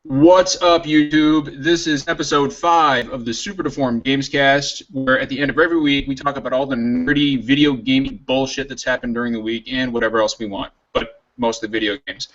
What's up, YouTube? This is episode 5 of the Super Deformed Gamescast, where at the end of every week we talk about all the nerdy video gaming bullshit that's happened during the week and whatever else we want, but mostly video games.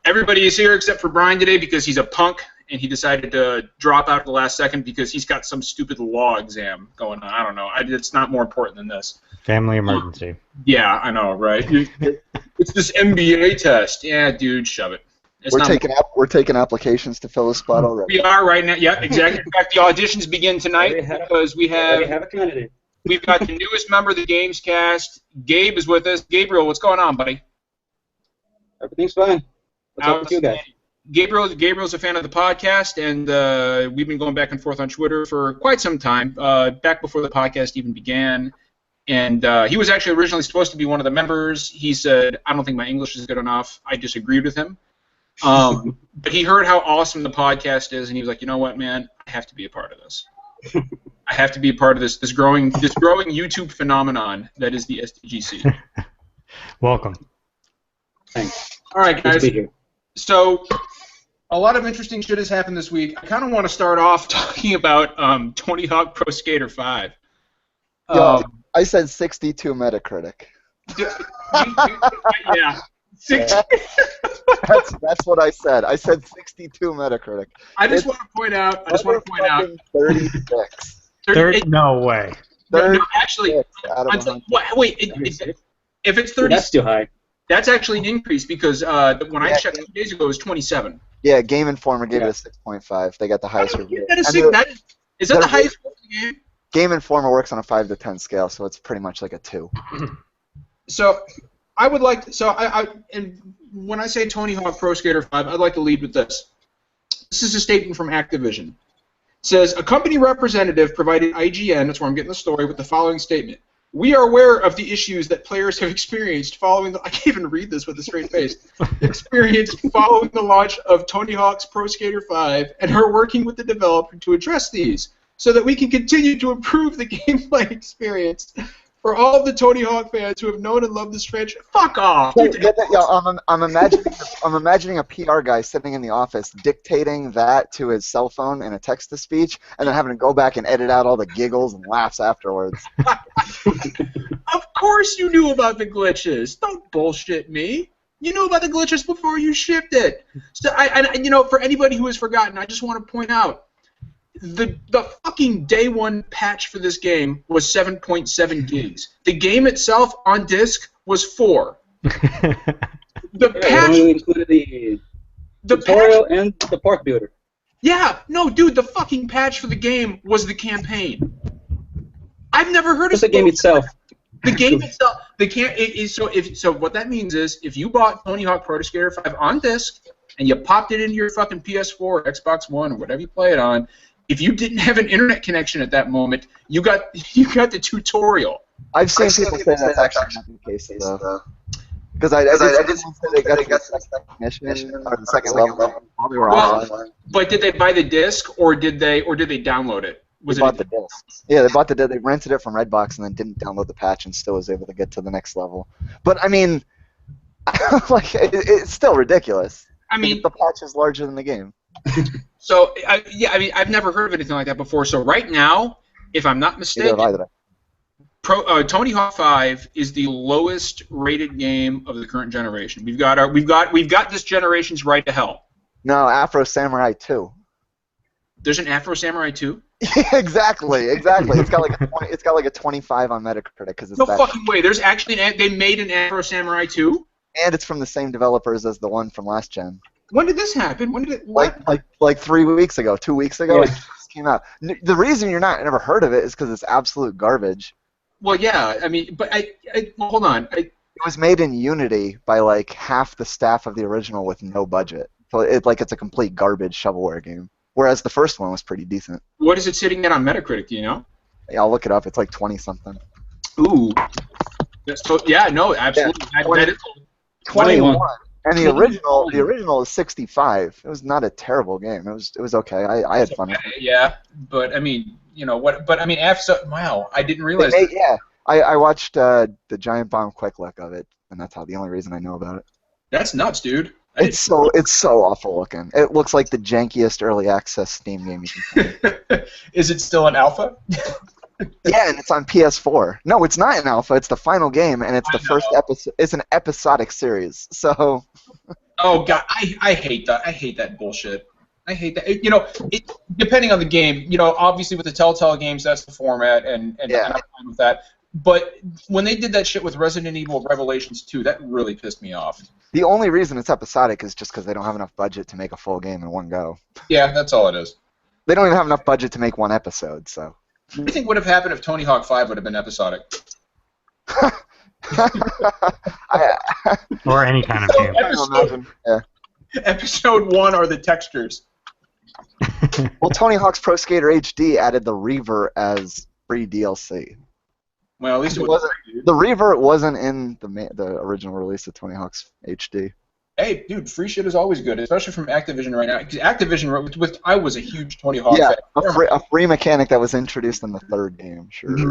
Everybody is here except for Brian today because he's a punk and he decided to drop out at the last second because he's got some stupid law exam going on. I don't know. It's not more important than this. Family emergency. Yeah, I know, right? It's this MBA test. Yeah, dude, shove it. We're taking applications to fill the spot already. We are right now. Yeah, exactly. In fact, the auditions begin tonight because we have a candidate. We've got the newest member of the Gamescast. Gabe is with us. Gabriel, what's going on, buddy? Everything's fine. What's up with you guys? Gabriel's a fan of the podcast, and we've been going back and forth on Twitter for quite some time, back before the podcast even began. And he was actually originally supposed to be one of the members. He said, "I don't think my English is good enough." I disagreed with him. But he heard how awesome the podcast is, and he was like, "You know what, man? I have to be a part of this. I have to be a part of this growing YouTube phenomenon that is the SDGC." Welcome. Thanks. All right, guys. Good to be here. So, a lot of interesting shit has happened this week. I kind of want to start off talking about Tony Hawk Pro Skater 5. I said 62 Metacritic. Yeah. 60. That's what I said. I said 62 Metacritic. I just want to point out. 36. 30? No way. No, actually, wait. If it's 30, that's too high. That's actually an increase because when I checked 2 days ago, it was 27. Yeah, Game Informer gave it a 6.5. They got the highest review. Is that the highest score in the game? Game Informer works on a 5 to 10 scale, so it's pretty much like a 2. So, I would like to, and when I say Tony Hawk Pro Skater 5, I'd like to lead with this. This is a statement from Activision. It says, a company representative provided IGN, that's where I'm getting the story, with the following statement. We are aware of the issues that players have experienced following the, I can't even read this with a straight face, experienced following the launch of Tony Hawk's Pro Skater 5 and are working with the developer to address these so that we can continue to improve the gameplay experience for all of the Tony Hawk fans who have known and loved this franchise. Fuck off! I'm imagining a PR guy sitting in the office dictating that to his cell phone in a text-to-speech, and then having to go back and edit out all the giggles and laughs afterwards. Of course you knew about the glitches. Don't bullshit me. You knew about the glitches before you shipped it. So, for anybody who has forgotten, I just want to point out, the fucking day one patch for this game was 7.7 gigs. The game itself on disc was 4. The patch included the tutorial and the park builder. Yeah, no, dude, the fucking patch for the game was the campaign. I've never heard of the game itself. The game itself. So what that means is if you bought Tony Hawk Pro Skater 5 on disc and you popped it into your fucking PS4 or Xbox One or whatever you play it on. If you didn't have an internet connection at that moment, you got the tutorial. I've seen people say that's actually not the case, though. Because I didn't say they got the recognition or the second level while they were offline. But did they buy the disc or did they download it? They bought the disc. Yeah, they bought the disc. They rented it from Redbox and then didn't download the patch and still was able to get to the next level. But I mean, like it's still ridiculous. I mean, the patch is larger than the game. So, I've never heard of anything like that before. So right now, if I'm not mistaken, Tony Hawk 5 is the lowest rated game of the current generation. We've got this generation's right to hell. No, Afro Samurai 2. There's an Afro Samurai 2? exactly. It's got like a 25 on Metacritic because it's no fucking way. There's actually they made an Afro Samurai 2? And it's from the same developers as the one from last gen. When did this happen? When did it? Like 3 weeks ago, 2 weeks ago, yeah. It just came out. The reason you're not never heard of it is because it's absolute garbage. Well, yeah, I mean, but hold on. It was made in Unity by like half the staff of the original with no budget, so it's a complete garbage shovelware game. Whereas the first one was pretty decent. What is it sitting at on Metacritic? Do you know? Yeah, I'll look it up. It's like 20 something. Ooh. Yeah, no, absolutely. Yeah, 21. And the original is 65. It was not a terrible game. It was okay. I had fun. Yeah, but I mean, you know what? But I mean, wow, I didn't realize. I watched the Giant Bomb Quick Look of it, and that's the only reason I know about it. That's nuts, dude. It's so awful looking. It looks like the jankiest early access Steam game you can find. Is it still an alpha? Yeah, and it's on PS4. No, it's not an alpha. It's the final game, and it's the first episode. It's an episodic series. So. Oh god, I hate that. I hate that bullshit. I hate that. You know, depending on the game. You know, obviously with the Telltale games, that's the format, and Yeah. I'm fine with that. But when they did that shit with Resident Evil Revelations 2, that really pissed me off. The only reason it's episodic is just because they don't have enough budget to make a full game in one go. Yeah, that's all it is. They don't even have enough budget to make one episode, so. What do you think would have happened if Tony Hawk 5 would have been episodic? Or any kind of game. Episode 1 are the textures. Well, Tony Hawk's Pro Skater HD added the Reaver as free DLC. Well, at least it wasn't. The Reaver wasn't in the original release of Tony Hawk's HD. Hey, dude, free shit is always good, especially from Activision right now. Because Activision, I was a huge Tony Hawk fan. A free mechanic that was introduced in the third game, sure. Mm-hmm.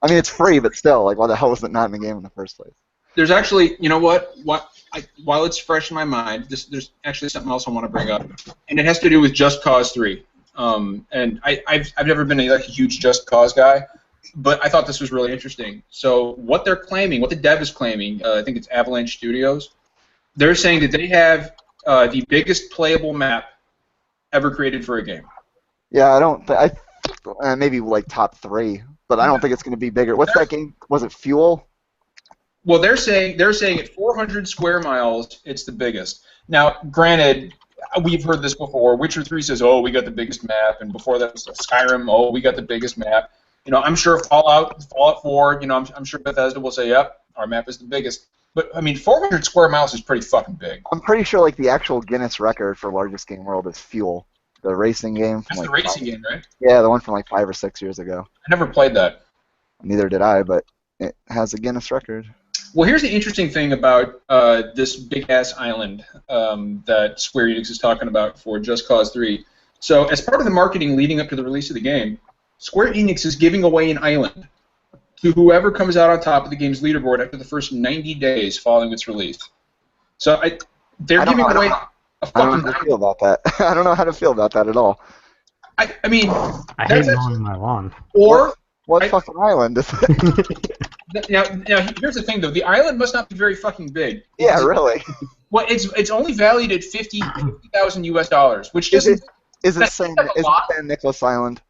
I mean, it's free, but still, like, why the hell was it not in the game in the first place? There's actually, you know what? While it's fresh in my mind, there's actually something else I want to bring up, and it has to do with Just Cause 3. And I've never been a huge Just Cause guy, but I thought this was really interesting. So what they're claiming, what the dev is claiming, I think it's Avalanche Studios, they're saying that they have the biggest playable map ever created for a game. Yeah, maybe like top 3, but I don't think it's going to be bigger. What's that game? Was it Fuel? Well, they're saying at 400 square miles, it's the biggest. Now, granted, we've heard this before. Witcher 3 says, "Oh, we got the biggest map," and before that was Skyrim. "Oh, we got the biggest map." You know, I'm sure Fallout 4. You know, I'm sure Bethesda will say, "Yep, our map is the biggest." But I mean, 400 square miles is pretty fucking big. I'm pretty sure like the actual Guinness record for largest game world is Fuel, the racing game. That's the racing game, right? Yeah, the one from like 5 or 6 years ago. I never played that. Neither did I, but it has a Guinness record. Well, here's the interesting thing about this big-ass island that Square Enix is talking about for Just Cause 3. So, as part of the marketing leading up to the release of the game, Square Enix is giving away an island to whoever comes out on top of the game's leaderboard after the first 90 days following its release. So, they're giving away a fucking I don't know how to feel about that. I don't know how to feel about that at all. I mean... I hate mowing my lawn. Or... What fucking island is it? Now, here's the thing, though. The island must not be very fucking big. Yeah, really. Well, it's only valued at $50,000 US, which doesn't... Is it San Nicolas Island?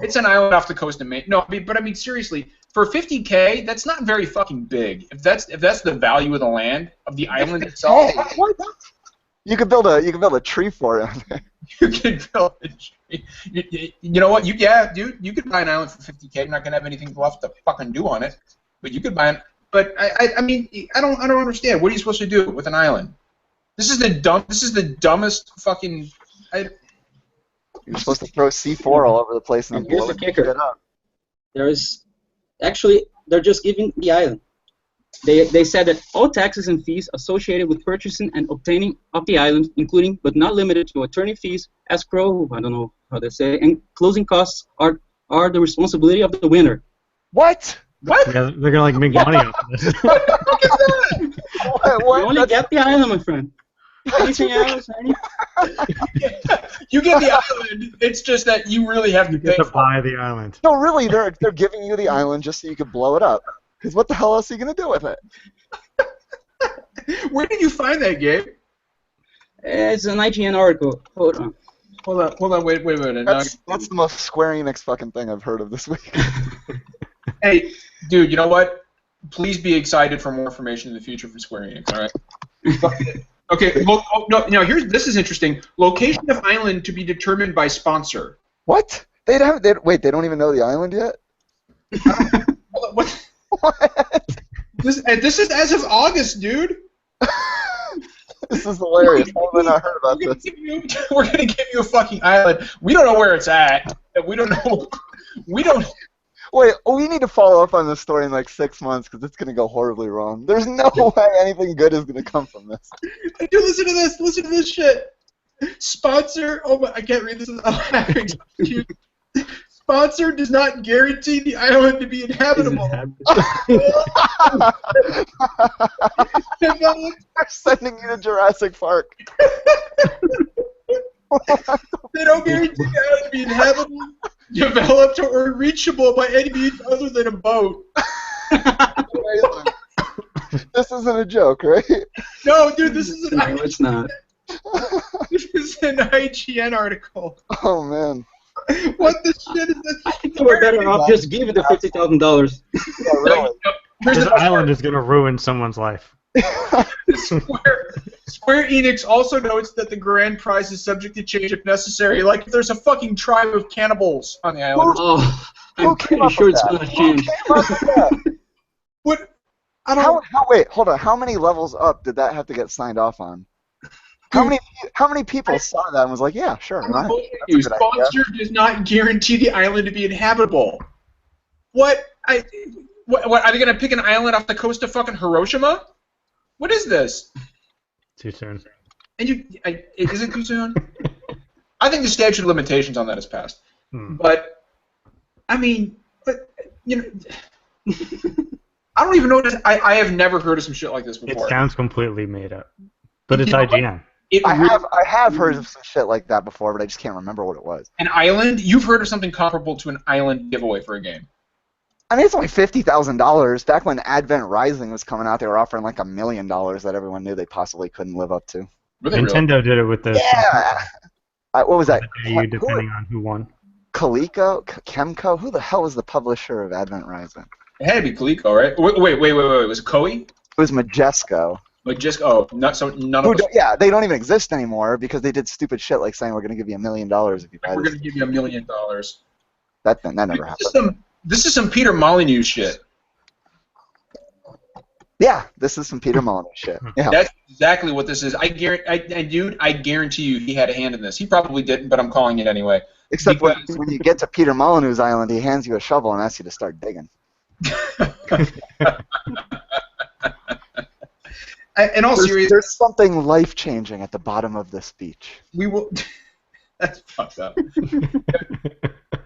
It's an island off the coast of Maine. No, but I mean seriously, for $50K, that's not very fucking big. If that's the value of the land of the island itself, you could build a tree for it. You could build a tree. You know what? Dude, you could buy an island for $50K. You're not gonna have anything left to fucking do on it, but you could buy it. But I mean, I don't understand. What are you supposed to do with an island? This is the dumbest fucking. You're supposed to throw C4 all over the place and here's blow the kicker. it up. They're just giving the island. They said that all taxes and fees associated with purchasing and obtaining of the island, including but not limited to attorney fees, escrow, I don't know how they say, and closing costs are the responsibility of the winner. What? What? Yeah, they're gonna make money off of this. What the fuck is that? What? You only get the island, my friend. Anything else? You get the island. It's just that you really have to You pay get to for buy the island. No, really, they're giving you the island just so you could blow it up. Because what the hell else are you gonna do with it? Where did you find that, Gabe? It's an IGN article. Hold on. Hold on, wait a minute. That's the most Square Enix fucking thing I've heard of this week. Hey, dude, you know what? Please be excited for more information in the future from Square Enix, all right? Okay, well, this is interesting. Location of island to be determined by sponsor. What? They don't even know the island yet? What? What? This is as of August, dude. This is hilarious. How have I not heard about this? We're gonna give you a fucking island. We don't know where it's at. We don't know. We don't. Wait, we need to follow up on this story in like 6 months because it's going to go horribly wrong. There's no way anything good is going to come from this. Dude, listen to this. Listen to this shit. Sponsor. Oh my! I can't read this. Sponsor does not guarantee the island to be inhabitable. They're sending you to Jurassic Park. They don't guarantee the island to be inhabitable, developed, or reachable by any means other than a boat. This isn't a joke, right? No, dude, this is an No, it's not. This is an IGN article. Oh man. What the shit is this? I think we're better off just give it the $50,000. Yeah, really. This island is gonna ruin someone's life. Square Enix also notes that the grand prize is subject to change if necessary. Like if there's a fucking tribe of cannibals on the island. Oh, Who I'm came pretty up sure with it's that? going to change. What? I don't. Wait, hold on. How many levels up did that have to get signed off on? How many people saw that and was like, yeah, sure. That's a good idea. Sponsor does not guarantee the island to be inhabitable. What? What? Are they gonna pick an island off the coast of fucking Hiroshima? What is this? Too soon. And is it too soon? I think the statute of limitations on that is passed. But I mean, you know, I don't even know. I have never heard of some shit like this before. It sounds completely made up, but it's IGN. I have heard of some shit like that before, but I just can't remember what it was. An island? You've heard of something comparable to an island giveaway for a game? I mean, it's only $50,000. Back when Advent Rising was coming out, they were offering like $1 million that everyone knew they possibly couldn't live up to. Nintendo did it with this. Yeah. What was that? Depending on who won. Coleco? Chemco? Who the hell was the publisher of Advent Rising? It had to be Coleco, right? Wait. Was it Koei? It was Majesco. None of us. Yeah, they don't even exist anymore because they did stupid shit like saying we're going to give you $1 million if you buy We're this. going to give you $1 million. That never happened. This is some Peter Molyneux shit. Yeah, this is some Peter Molyneux shit. Yeah. That's exactly what this is. I guarantee you he had a hand in this. He probably didn't, but I'm calling it anyway. Except when you get to Peter Molyneux's island, he hands you a shovel and asks you to start digging. In all seriousness, there's something life-changing at the bottom of this beach. We will. That's fucked up.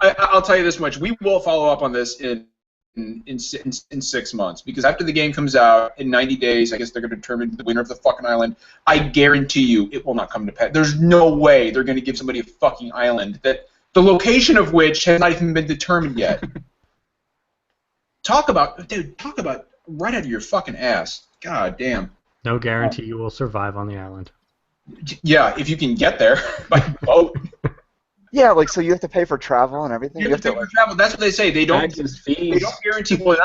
I'll tell you this much: we will follow up on this in 6 months, because after the game comes out in 90 days, I guess they're going to determine the winner of the fucking island. I guarantee you, it will not come to pass. There's no way they're going to give somebody a fucking island that the location of which has not even been determined yet. Talk about right out of your fucking ass. God damn. No guarantee you will survive on the island. Yeah, if you can get there by boat. Yeah, like, so you have to pay for travel and everything? You have to pay for travel. That's what they say. They don't guarantee. Well,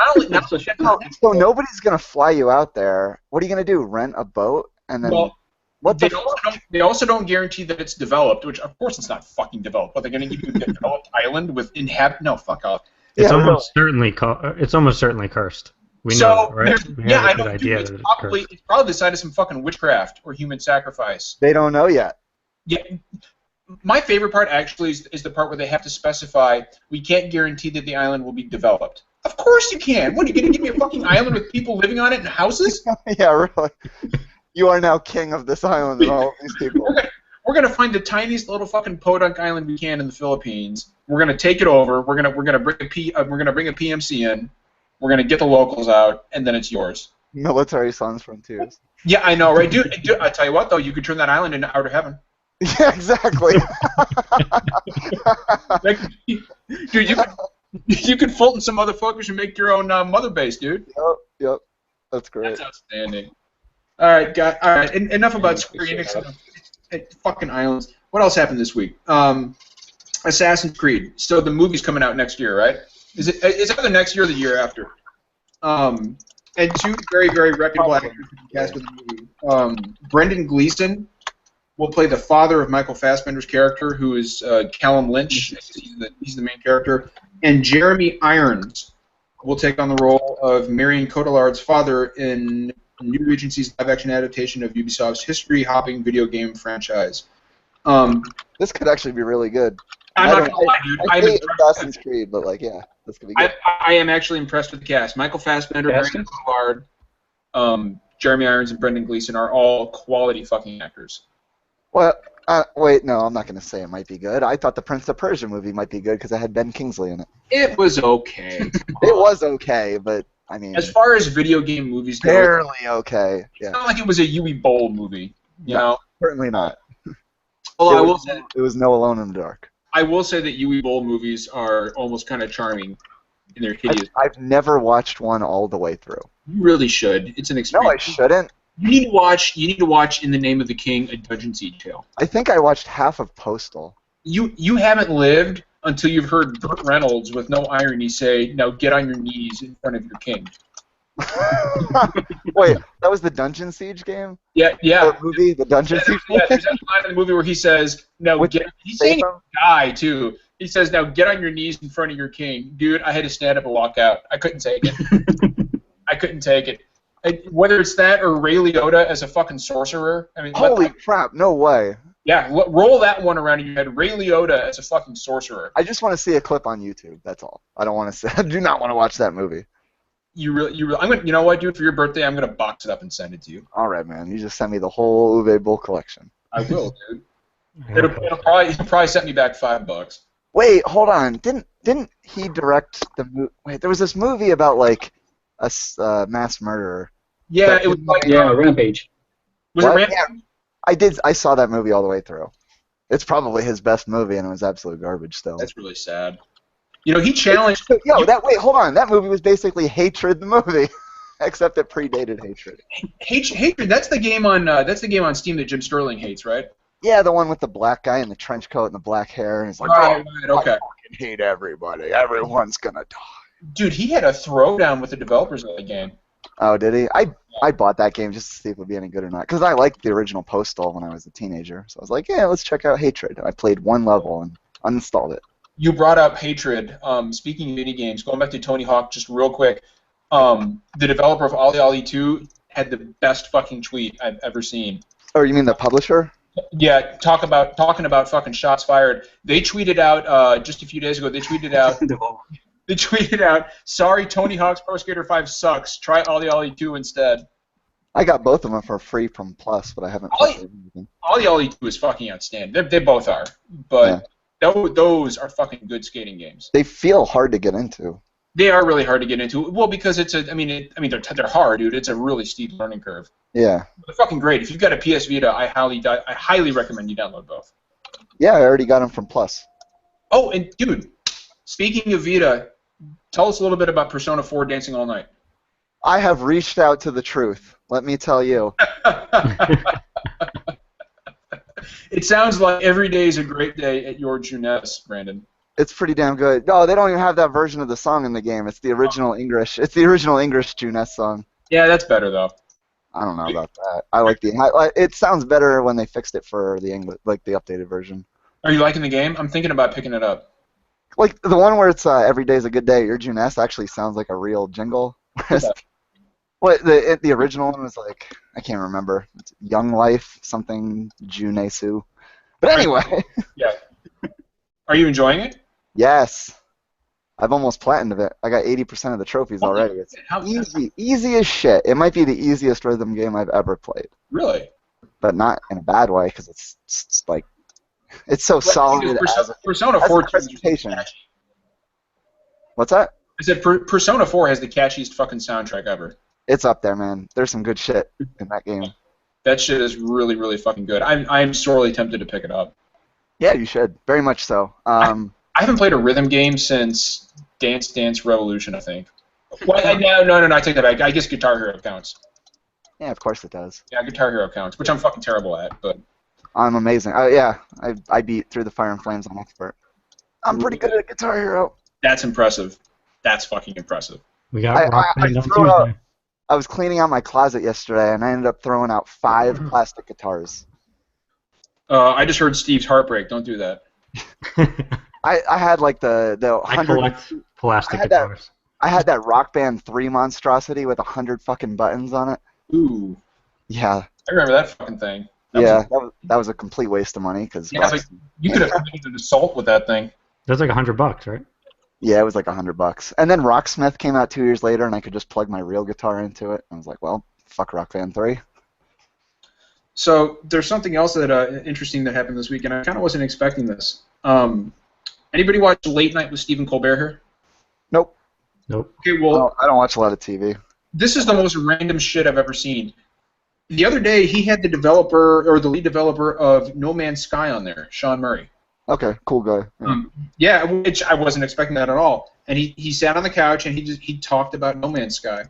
so nobody's going to fly you out there. What are you going to do, rent a boat? And then they also don't guarantee that it's developed, which, of course, it's not fucking developed, but they're going to give you a developed island with No, fuck off. It's almost certainly cursed. We know, right? I know. It's probably the side of some fucking witchcraft or human sacrifice. They don't know yet. Yeah. My favorite part, actually, is the part where they have to specify, we can't guarantee that the island will be developed. Of course you can. What, are you going to give me a fucking island with people living on it and houses? Yeah, really. You are now king of this island and all of these people. We're going to find the tiniest little fucking podunk island we can in the Philippines. We're going to take it over. We're going to bring a PMC in. We're going to get the locals out, and then it's yours. Military Sans Frontiers. Yeah, I know, right? Dude, I tell you what, though, you could turn that island into outer heaven. Yeah, exactly. Dude, you could Fulton some motherfuckers and make your own mother base, dude. Yep. That's great. That's outstanding. All right, guys. All right, enough about Square Enix and fucking islands. What else happened this week? Assassin's Creed. So the movie's coming out next year, right? It's either next year or the year after. And two very, very reputable actors cast for the movie. Brendan Gleeson will play the father of Michael Fassbender's character, who is Callum Lynch. He's the main character. And Jeremy Irons will take on the role of Marion Cotillard's father in New Regency's live-action adaptation of Ubisoft's history-hopping video game franchise. This could actually be really good. I'm not gonna lie, dude. I hate Assassin's Creed, but yeah, this could be good. I am actually impressed with the cast. Michael Fassbender, Marion Cotillard, Jeremy Irons, and Brendan Gleeson are all quality fucking actors. Well, wait, no, I'm not going to say it might be good. I thought the Prince of Persia movie might be good because it had Ben Kingsley in it. It was okay. It was okay, but I mean, As far as video game movies go, barely okay. Yeah, it's not like it was a Yui Bowl movie. You know? certainly not. Although It was No Alone in the Dark. I will say that Yui Bowl movies are almost kind of charming in their hideous. I've never watched one all the way through. You really should. It's an No, experience. I shouldn't. You need to watch. You need to watch In the Name of the King: A Dungeon Siege Tale. I think I watched half of Postal. You haven't lived until you've heard Burt Reynolds with no irony say, "Now get on your knees in front of your king." Wait, that was the Dungeon Siege game? Yeah. The movie, the Dungeon Siege Yeah, game? there's that line in the movie where he says, "Now With get." the He's saying saber? "guy" too. He says, "Now get on your knees in front of your king." Dude, I had to stand up and walk out. I couldn't take it. I couldn't take it. Whether it's that or Ray Liotta as a fucking sorcerer. I mean, Holy crap, no way. yeah, roll that one around in your head. Ray Liotta as a fucking sorcerer. I just want to see a clip on YouTube, that's all. I don't want to see, I do not want to watch that movie. You really, you know what, dude? For your birthday, I'm gonna box it up and send it to you. All right, man. You just sent me the whole Uwe Boll collection. I will, dude. It'll probably set me back $5. Wait, hold on. Didn't he direct the movie? Wait, there was this movie about like a mass murderer. Yeah, it was like Rampage. Was it What? Rampage? Yeah, I saw that movie all the way through. It's probably his best movie, and it was absolute garbage still. That's really sad. You know, he challenged. Wait, hold on. That movie was basically Hatred the movie, except it predated Hatred. Hatred. That's the game on Steam that Jim Sterling hates, right? Yeah, the one with the black guy in the trench coat and the black hair, and he's like, Right, I okay. fucking hate everybody. Everyone's gonna die. Dude, he had a throwdown with the developers of the game. Oh, did he? I bought that game just to see if it would be any good or not, because I liked the original Postal when I was a teenager. So I was like, yeah, let's check out Hatred. I played one level and uninstalled it. You brought up Hatred. Speaking of mini games, going back to Tony Hawk just real quick, the developer of Ollie Ollie 2 had the best fucking tweet I've ever seen. Oh, you mean the publisher? Yeah, talking about fucking shots fired. They tweeted out just a few days ago. They tweeted out, "Sorry, Tony Hawk's Pro Skater 5 sucks. Try Ollie Ollie 2 instead." I got both of them for free from Plus, but I haven't played anything. Ollie Ollie 2 is fucking outstanding. They both are, but those are fucking good skating games. They feel hard to get into. They are really hard to get into. Well, because they're hard, dude. It's a really steep learning curve. Yeah. They're fucking great. If you've got a PS Vita, I highly recommend you download both. Yeah, I already got them from Plus. Oh, and dude, speaking of Vita, tell us a little bit about Persona 4 Dancing All Night. I have reached out to the truth. Let me tell you. It sounds like every day is a great day at your Juness, Brandon. It's pretty damn good. No, they don't even have that version of the song in the game. It's the original English. It's the original English Juness song. Yeah, that's better though. I don't know about that. I like it sounds better when they fixed it for the English, like the updated version. Are you liking the game? I'm thinking about picking it up. Like the one where it's every day's a good day. Your Juness actually sounds like a real jingle. What the original one was like? I can't remember. It's Young Life something Junesu. But anyway. Yeah. Are you enjoying it? Yes. I've almost platinumed it. I got 80% of the trophies already. It's easy as shit. It might be the easiest rhythm game I've ever played. Really? But not in a bad way, because it's like it's so solid. Persona 4 presentation. What's that? I said Persona 4 has the catchiest fucking soundtrack ever. It's up there, man. There's some good shit in that game. That shit is really, really fucking good. I'm sorely tempted to pick it up. Yeah, you should. Very much so. I haven't played a rhythm game since Dance Dance Revolution, I think. Well, no, I take that back. I guess Guitar Hero counts. Yeah, of course it does. Yeah, Guitar Hero counts, which I'm fucking terrible at, but... I'm amazing. Yeah, I beat Through the Fire and Flames on expert. I'm pretty good at Guitar Hero. That's impressive. That's fucking impressive. We got Rock Band on Tuesday. I was cleaning out my closet yesterday, and I ended up throwing out 5 plastic guitars. I just heard Steve's heartbreak. Don't do that. I had like the 100. I collect plastic guitars. I had that Rock Band 3 monstrosity with 100 fucking buttons on it. Ooh. Yeah. I remember that fucking thing. That was a complete waste of money because. Yeah, like, you could have committed an assault with that thing. That's like $100, right? Yeah, it was like $100. And then Rocksmith came out 2 years later, and I could just plug my real guitar into it. I was like, well, fuck Rock Band 3. So there's something else that interesting that happened this week, and I kind of wasn't expecting this. Anybody watch Late Night with Stephen Colbert here? Nope. Nope. Okay, well, I don't watch a lot of TV. this is the most random shit I've ever seen. The other day, he had the developer, or the lead developer of No Man's Sky on there, Sean Murray. Okay, cool guy. Yeah, which I wasn't expecting that at all. And he sat on the couch and he talked about No Man's Sky.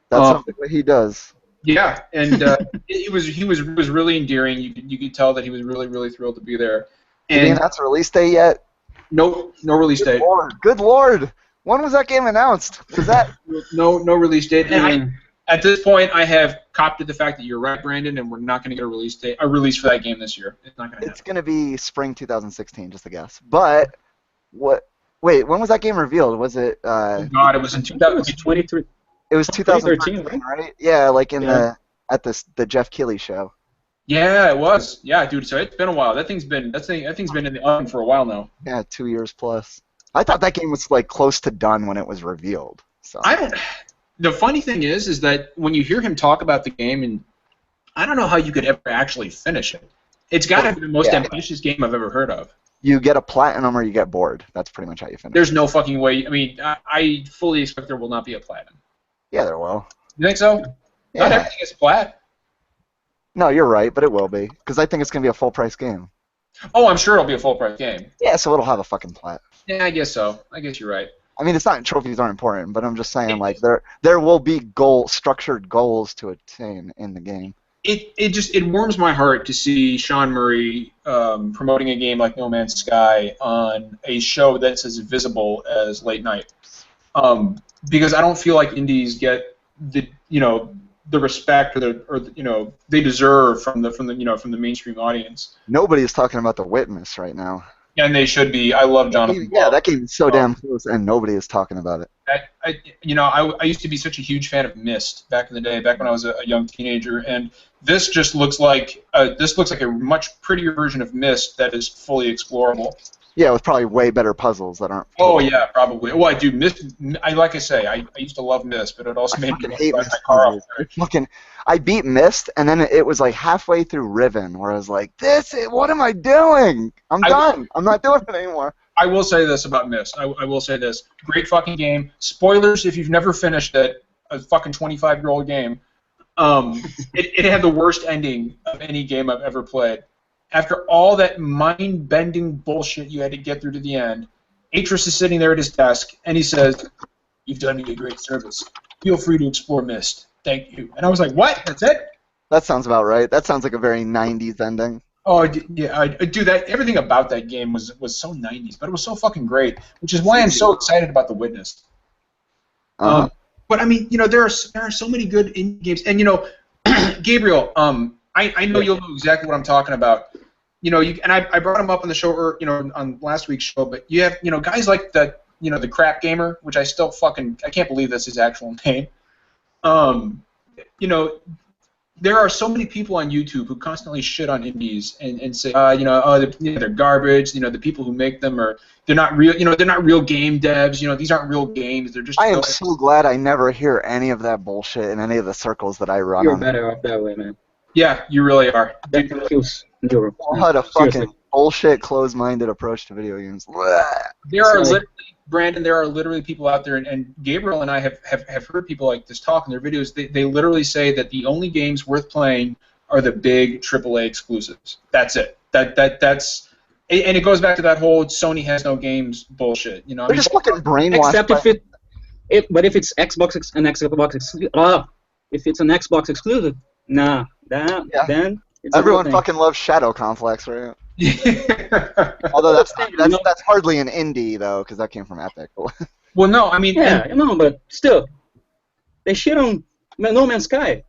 That's something that he does. Yeah, and he was really endearing. You could tell that he was really, really thrilled to be there. And that's release date yet? No release date. Good lord! When was that game announced? Was that no release date? And at this point, I have copped to the fact that you're right, Brandon, and we're not going to get a release for that game this year. It's not going to happen. It's going to be spring 2016, just a guess. But what? Wait, when was that game revealed? Was it? Oh God, it was in 2023. It was 2013, right? Yeah, like at the Jeff Keighley show. Yeah, it was. Yeah, dude. So it's been a while. That thing's been in the oven for a while now. Yeah, 2 years plus. I thought that game was like close to done when it was revealed. So The funny thing is that when you hear him talk about the game, and I don't know how you could ever actually finish it. It's got to be the most ambitious game I've ever heard of. You get a platinum or you get bored. That's pretty much how you finish. There's no fucking way. I mean, I fully expect there will not be a platinum. Yeah, there will. You think so? Yeah. Not everything is plat. No, you're right, but it will be because I think it's gonna be a full price game. Oh, I'm sure it'll be a full price game. Yeah, so it'll have a fucking plat. Yeah, I guess so. I guess you're right. I mean, it's not trophies aren't important, but I'm just saying like there will be structured goals to attain in the game. It warms my heart to see Sean Murray promoting a game like No Man's Sky on a show that's as visible as Late Night, because I don't feel like indies get the respect or they deserve from the mainstream audience. Nobody is talking about The Witness right now. And they should be. I love Jonathan. Yeah, that game is so damn close, and nobody is talking about it. I used to be such a huge fan of Myst back in the day, back when I was a young teenager, and this just looks like a much prettier version of Myst that is fully explorable. Yeah, with probably way better puzzles that aren't. Oh yeah, probably. Well, I do. Myst. Like I say, I used to love Myst, but it also made me hate drive Myst my car off. I beat Myst, and then it was like halfway through Riven, where I was like, what am I doing? I'm done. I'm not doing it anymore. I will say this about Myst. I will say this. Great fucking game. Spoilers if you've never finished it. A fucking 25-year-old game. It had the worst ending of any game I've ever played. After all that mind-bending bullshit you had to get through to the end, Atris is sitting there at his desk, and he says, "You've done me a great service. Feel free to explore Myst. Thank you." And I was like, "What? That's it?" That sounds about right. That sounds like a very 90s ending. Oh, yeah, I do that. Everything about that game was so 90s, but it was so fucking great, which is why I'm so excited about The Witness. But I mean, there are so many good indie games, and Gabriel, I know you'll know exactly what I'm talking about. I brought him up on the show, or on last week's show, but you have guys like the Crap Gamer, which I can't believe that's his actual name. There are so many people on YouTube who constantly shit on indies and say, they're garbage. The people who make them they're not real. They're not real game devs. These aren't real games. They're just. I am so glad I never hear any of that bullshit in any of the circles that I run. You're better off that way, man. Yeah, you really are. That feels endurable. What a fucking bullshit, closed-minded approach to video games. Brandon, there are literally people out there, and Gabriel and I have heard people like this talk in their videos. They literally say that the only games worth playing are the big AAA exclusives. That's it. That's and it goes back to that whole Sony has no games bullshit. They're just fucking brainwashed. Except if it's Xbox exclusive, if it's an Xbox exclusive, then it's everyone fucking loves Shadow Complex, right? Although that's hardly an indie though, because that came from Epic. Well, no, I mean, but still, they shit on No Man's Sky.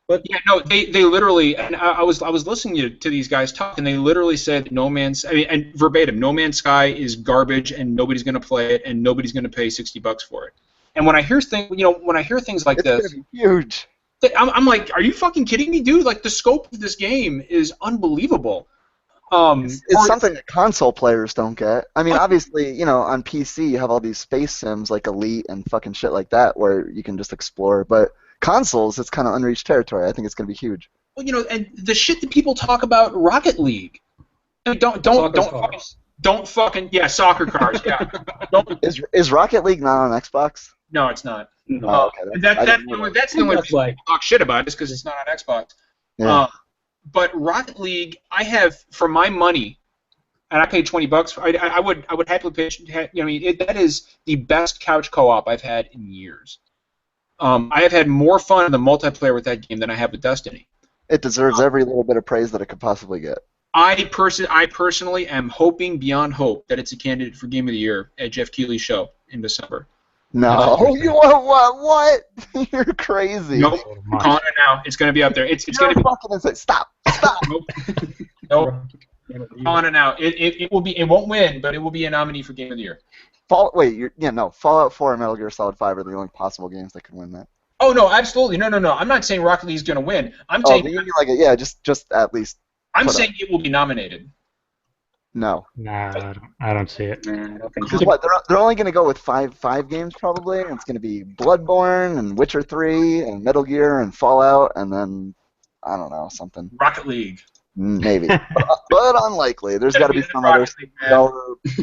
But yeah, no, they literally, and I was listening to these guys talk, and they literally said and verbatim, No Man's Sky is garbage, and nobody's gonna play it, and nobody's gonna pay $60 for it. And when I hear things like this, it's gonna be huge. I'm like, are you fucking kidding me, dude? Like, the scope of this game is unbelievable. It's something that console players don't get. I mean, obviously, on PC you have all these space sims like Elite and fucking shit like that where you can just explore. But consoles, it's kind of unreached territory. I think it's going to be huge. well, and the shit that people talk about Rocket League. Don't fucking soccer cars. Yeah. Is Rocket League not on Xbox? No, it's not. No. Oh, okay. That's the only reason I talk shit about it is because it's not on Xbox. Yeah. But Rocket League, I have for my money, and I paid $20. I would happily pay. That is the best couch co-op I've had in years. I have had more fun in the multiplayer with that game than I have with Destiny. It deserves every little bit of praise that it could possibly get. I personally am hoping beyond hope that it's a candidate for Game of the Year at Jeff Keighley's show in December. No, you what? You're crazy. Nope. Calling it now. It's going to be up there. It's going to be. Fucking insane. Stop. Nope. Calling it now. It will be. It won't win, but it will be a nominee for Game of the Year. Fallout 4 and Metal Gear Solid 5 are the only possible games that could win that. Oh no, absolutely. No. I'm not saying Rocket League is going to win. I'm saying. Just at least. I'm saying it will be nominated. No. Nah, I don't see it. Nah, I don't think Because so. what? They're only going to go with five games probably, and it's going to be Bloodborne and Witcher 3 and Metal Gear and Fallout, and then I don't know, something. Rocket League. Maybe, but unlikely. There's got to be some other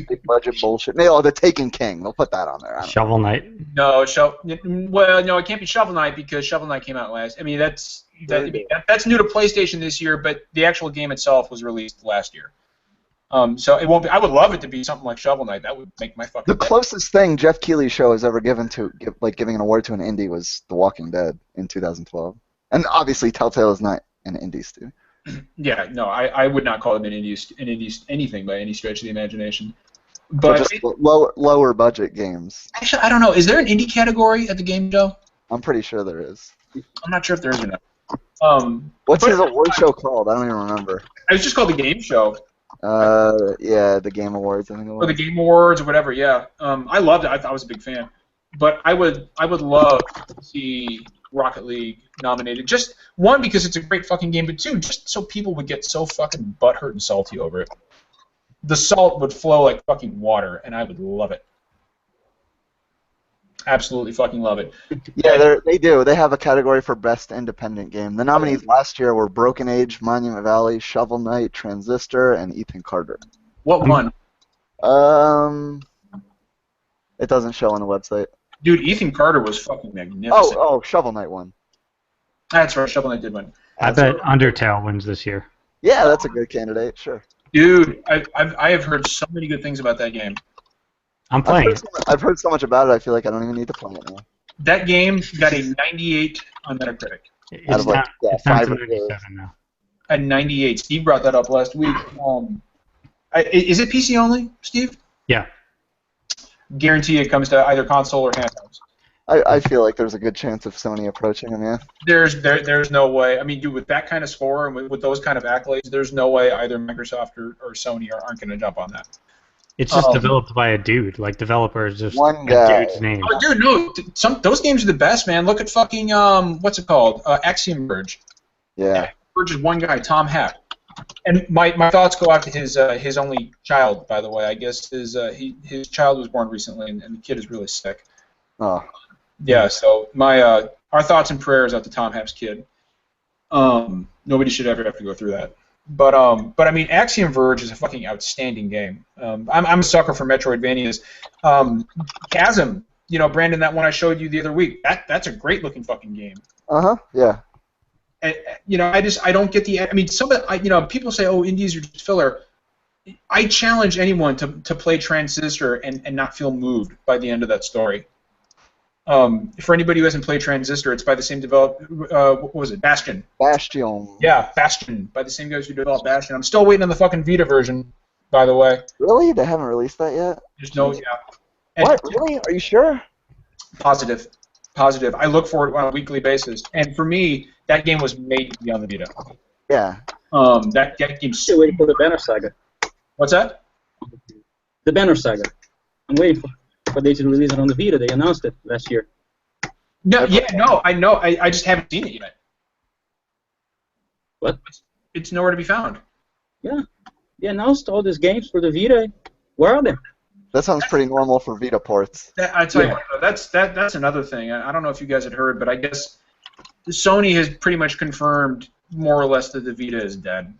big budget bullshit. No, the Taken King. They'll put that on there. Shovel Knight. No, it can't be Shovel Knight because Shovel Knight came out last. I mean, that's new to PlayStation this year, but the actual game itself was released last year. So it won't be. I would love it to be something like Shovel Knight. That would make my fucking. The closest thing Jeff Keighley's show has ever given to giving an award to an indie was The Walking Dead in 2012, and obviously Telltale is not an indie studio. Yeah, no, I would not call it an indie anything by any stretch of the imagination. But just lower budget games. Actually, I don't know. Is there an indie category at the game show? I'm pretty sure there is. I'm not sure if there is or not. What's his award show called? I don't even remember. It was just called the Game Show. The Game Awards, I think it was. Or the Game Awards or whatever. Yeah. I loved it. I was a big fan. But I would love to see Rocket League nominated. Just one, because it's a great fucking game, but two, just so people would get so fucking butthurt and salty over it. The salt would flow like fucking water, and I would love it. Absolutely fucking love it. Yeah, they do. They have a category for Best Independent Game. The nominees last year were Broken Age, Monument Valley, Shovel Knight, Transistor, and Ethan Carter. What won? It doesn't show on the website. Dude, Ethan Carter was fucking magnificent. Oh, Shovel Knight won. That's right, Shovel Knight did win. I bet Undertale wins this year. Yeah, that's a good candidate, sure. Dude, I have heard so many good things about that game. I'm playing it. I've heard so much about it, I feel like I don't even need to play it now. That game got a 98 on Metacritic. It's down to 97 now. A 98. Steve brought that up last week. Is it PC only, Steve? Yeah. Guarantee it comes to either console or handhelds. I feel like there's a good chance of Sony approaching them, yeah. There's no way. I mean, dude, with that kind of score and with those kind of accolades, there's no way either Microsoft or Sony aren't going to jump on that. It's just developed by a dude. Like, developer is just one a guy. Dude's name. Oh, dude, no. Those games are the best, man. Look at fucking, what's it called? Axiom Verge. Yeah. Verge is one guy, Tom Hack. And my thoughts go out to his only child, by the way. I guess his child was born recently, and the kid is really sick. Oh. Yeah, so our thoughts and prayers out to Tom Hack's kid. Nobody should ever have to go through that. But I mean, Axiom Verge is a fucking outstanding game. I'm a sucker for Metroidvanias. Chasm, Brandon, that one I showed you the other week. That's a great looking fucking game. Yeah. I don't get the. I mean, people say, oh, indies are just filler. I challenge anyone to play Transistor and not feel moved by the end of that story. For anybody who hasn't played Transistor, it's by the same developer. What was it? Bastion. Bastion. Yeah, Bastion, by the same guys who developed Bastion. I'm still waiting on the fucking Vita version, by the way. Really? They haven't released that yet? There's no. Yeah. What? Really? Are you sure? Positive. I look for it on a weekly basis, and for me, that game was made to be on the Vita. Yeah. That game's. Still waiting for the Banner Saga. What's that? The Banner Saga. I'm waiting for they to release it on the Vita. They announced it last year. No, I know. I just haven't seen it yet. What? It's nowhere to be found. Yeah. They announced all these games for the Vita. Where are they? That sounds pretty normal for Vita ports. I tell you what, that's another thing. I don't know if you guys had heard, but I guess Sony has pretty much confirmed more or less that the Vita is dead.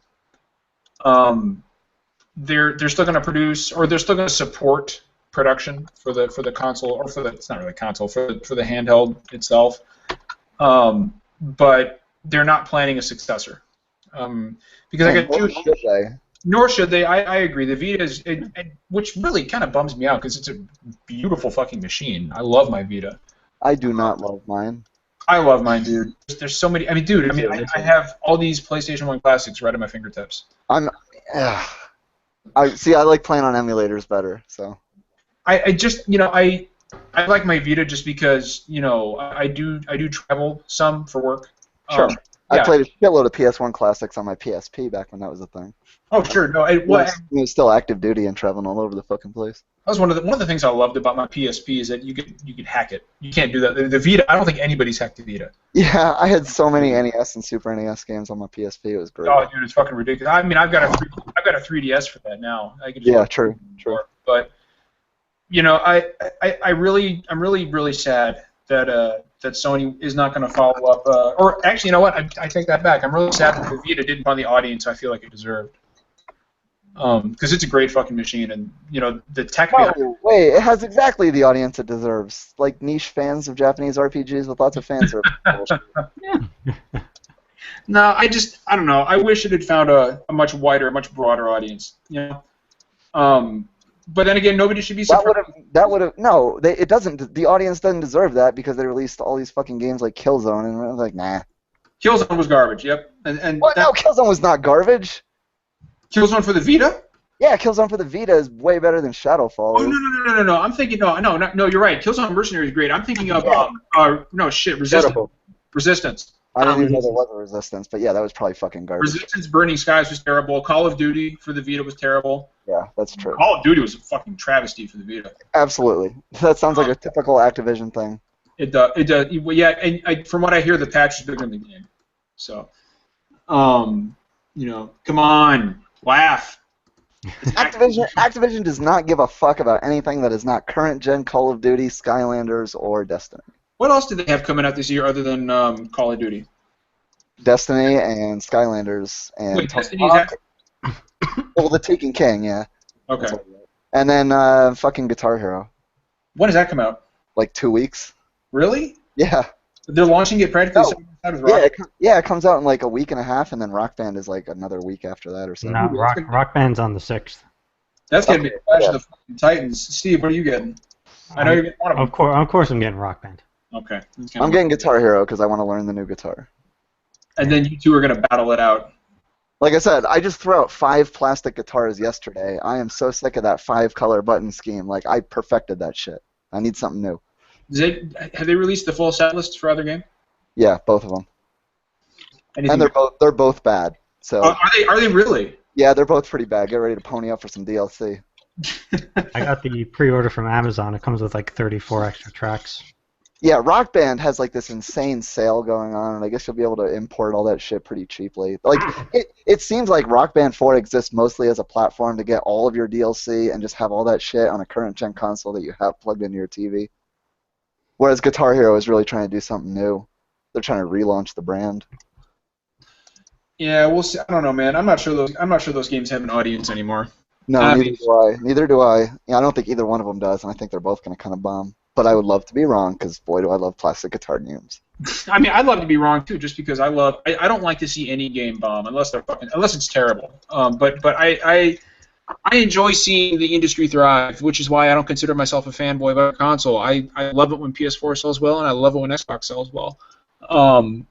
They're still going to produce, or they're still going to support production for the console, or it's not really console, for the handheld itself. But they're not planning a successor. Because I got two. Nor should they. I agree. The Vita is, which really kind of bums me out because it's a beautiful fucking machine. I love my Vita. I do not love mine. I love mine, dude. There's so many. I mean, dude. I have all these PlayStation 1 classics right at my fingertips. I like playing on emulators better. So. I just, I like my Vita just because, I do travel some for work. Sure. I played a shitload of PS1 classics on my PSP back when that was a thing. Oh, sure. No, it was still active duty and traveling all over the fucking place. That was one of the things I loved about my PSP is that you could hack it. You can't do that. The Vita, I don't think anybody's hacked the Vita. Yeah, I had so many NES and Super NES games on my PSP. It was great. Oh, dude, it's fucking ridiculous. I mean, I've got a 3DS for that now. True. But I'm really sad that Sony is not going to follow up. Or actually, you know what? I take that back. I'm really sad that the Vita didn't find the audience I feel like it deserved. Because it's a great fucking machine, and the tech. Wait, it has exactly the audience it deserves. Like niche fans of Japanese RPGs with lots of fans. No, I don't know. I wish it had found a much wider, much broader audience. But then again, nobody should be surprised. It doesn't. The audience doesn't deserve that because they released all these fucking games like Killzone, and I was like, nah. Killzone was garbage. Yep. And what? No, Killzone was not garbage. Killzone for the Vita? Yeah, Killzone for the Vita is way better than Shadowfall. Oh no! I'm thinking no. You're right. Killzone Mercenary is great. I'm thinking of Resistance. I didn't even know there was a Resistance, but yeah, that was probably fucking garbage. Resistance, Burning Skies was terrible. Call of Duty for the Vita was terrible. Yeah, that's true. Call of Duty was a fucking travesty for the Vita. Absolutely. That sounds like a typical Activision thing. It does. Yeah, and from what I hear, the patch is bigger than the game. So, come on, laugh. Activision does not give a fuck about anything that is not current gen Call of Duty, Skylanders, or Destiny. What else do they have coming out this year other than Call of Duty? Destiny and Skylanders and. Wait, Destiny's that? Well, the Taken King, yeah. Okay. And then fucking Guitar Hero. When does that come out? Like 2 weeks. Really? Yeah. They're launching it practically same time as Rock Band? It comes out in like a week and a half, and then Rock Band is like another week after that or something. No, Rock Band's on the 6th. That's going to be a Clash of the fucking Titans. Steve, what are you getting? I know you're getting one of them. Of course I'm getting Rock Band. Okay. I'm getting Guitar Hero because I want to learn the new guitar. And then you two are going to battle it out. Like I said, I just threw out 5 plastic guitars yesterday. I am so sick of that 5-color button scheme. Like, I perfected that shit. I need something new. Have they released the full set list for other game? Yeah, both of them. Anything and they're both bad. So. Are they really? Yeah, they're both pretty bad. Get ready to pony up for some DLC. I got the pre-order from Amazon. It comes with like 34 extra tracks. Yeah, Rock Band has like this insane sale going on, and I guess you'll be able to import all that shit pretty cheaply. Like, it seems like Rock Band 4 exists mostly as a platform to get all of your DLC and just have all that shit on a current gen console that you have plugged into your TV. Whereas Guitar Hero is really trying to do something new. They're trying to relaunch the brand. Yeah, we'll see. I don't know, man. I'm not sure those games have an audience anymore. No, neither do I. Yeah, I don't think either one of them does, and I think they're both going to kind of bomb. But I would love to be wrong, because boy, do I love plastic guitar games. I mean, I'd love to be wrong too, just because I don't like to see any game bomb unless it's terrible. But I enjoy seeing the industry thrive, which is why I don't consider myself a fanboy of a console. I love it when PS4 sells well, and I love it when Xbox sells well. Having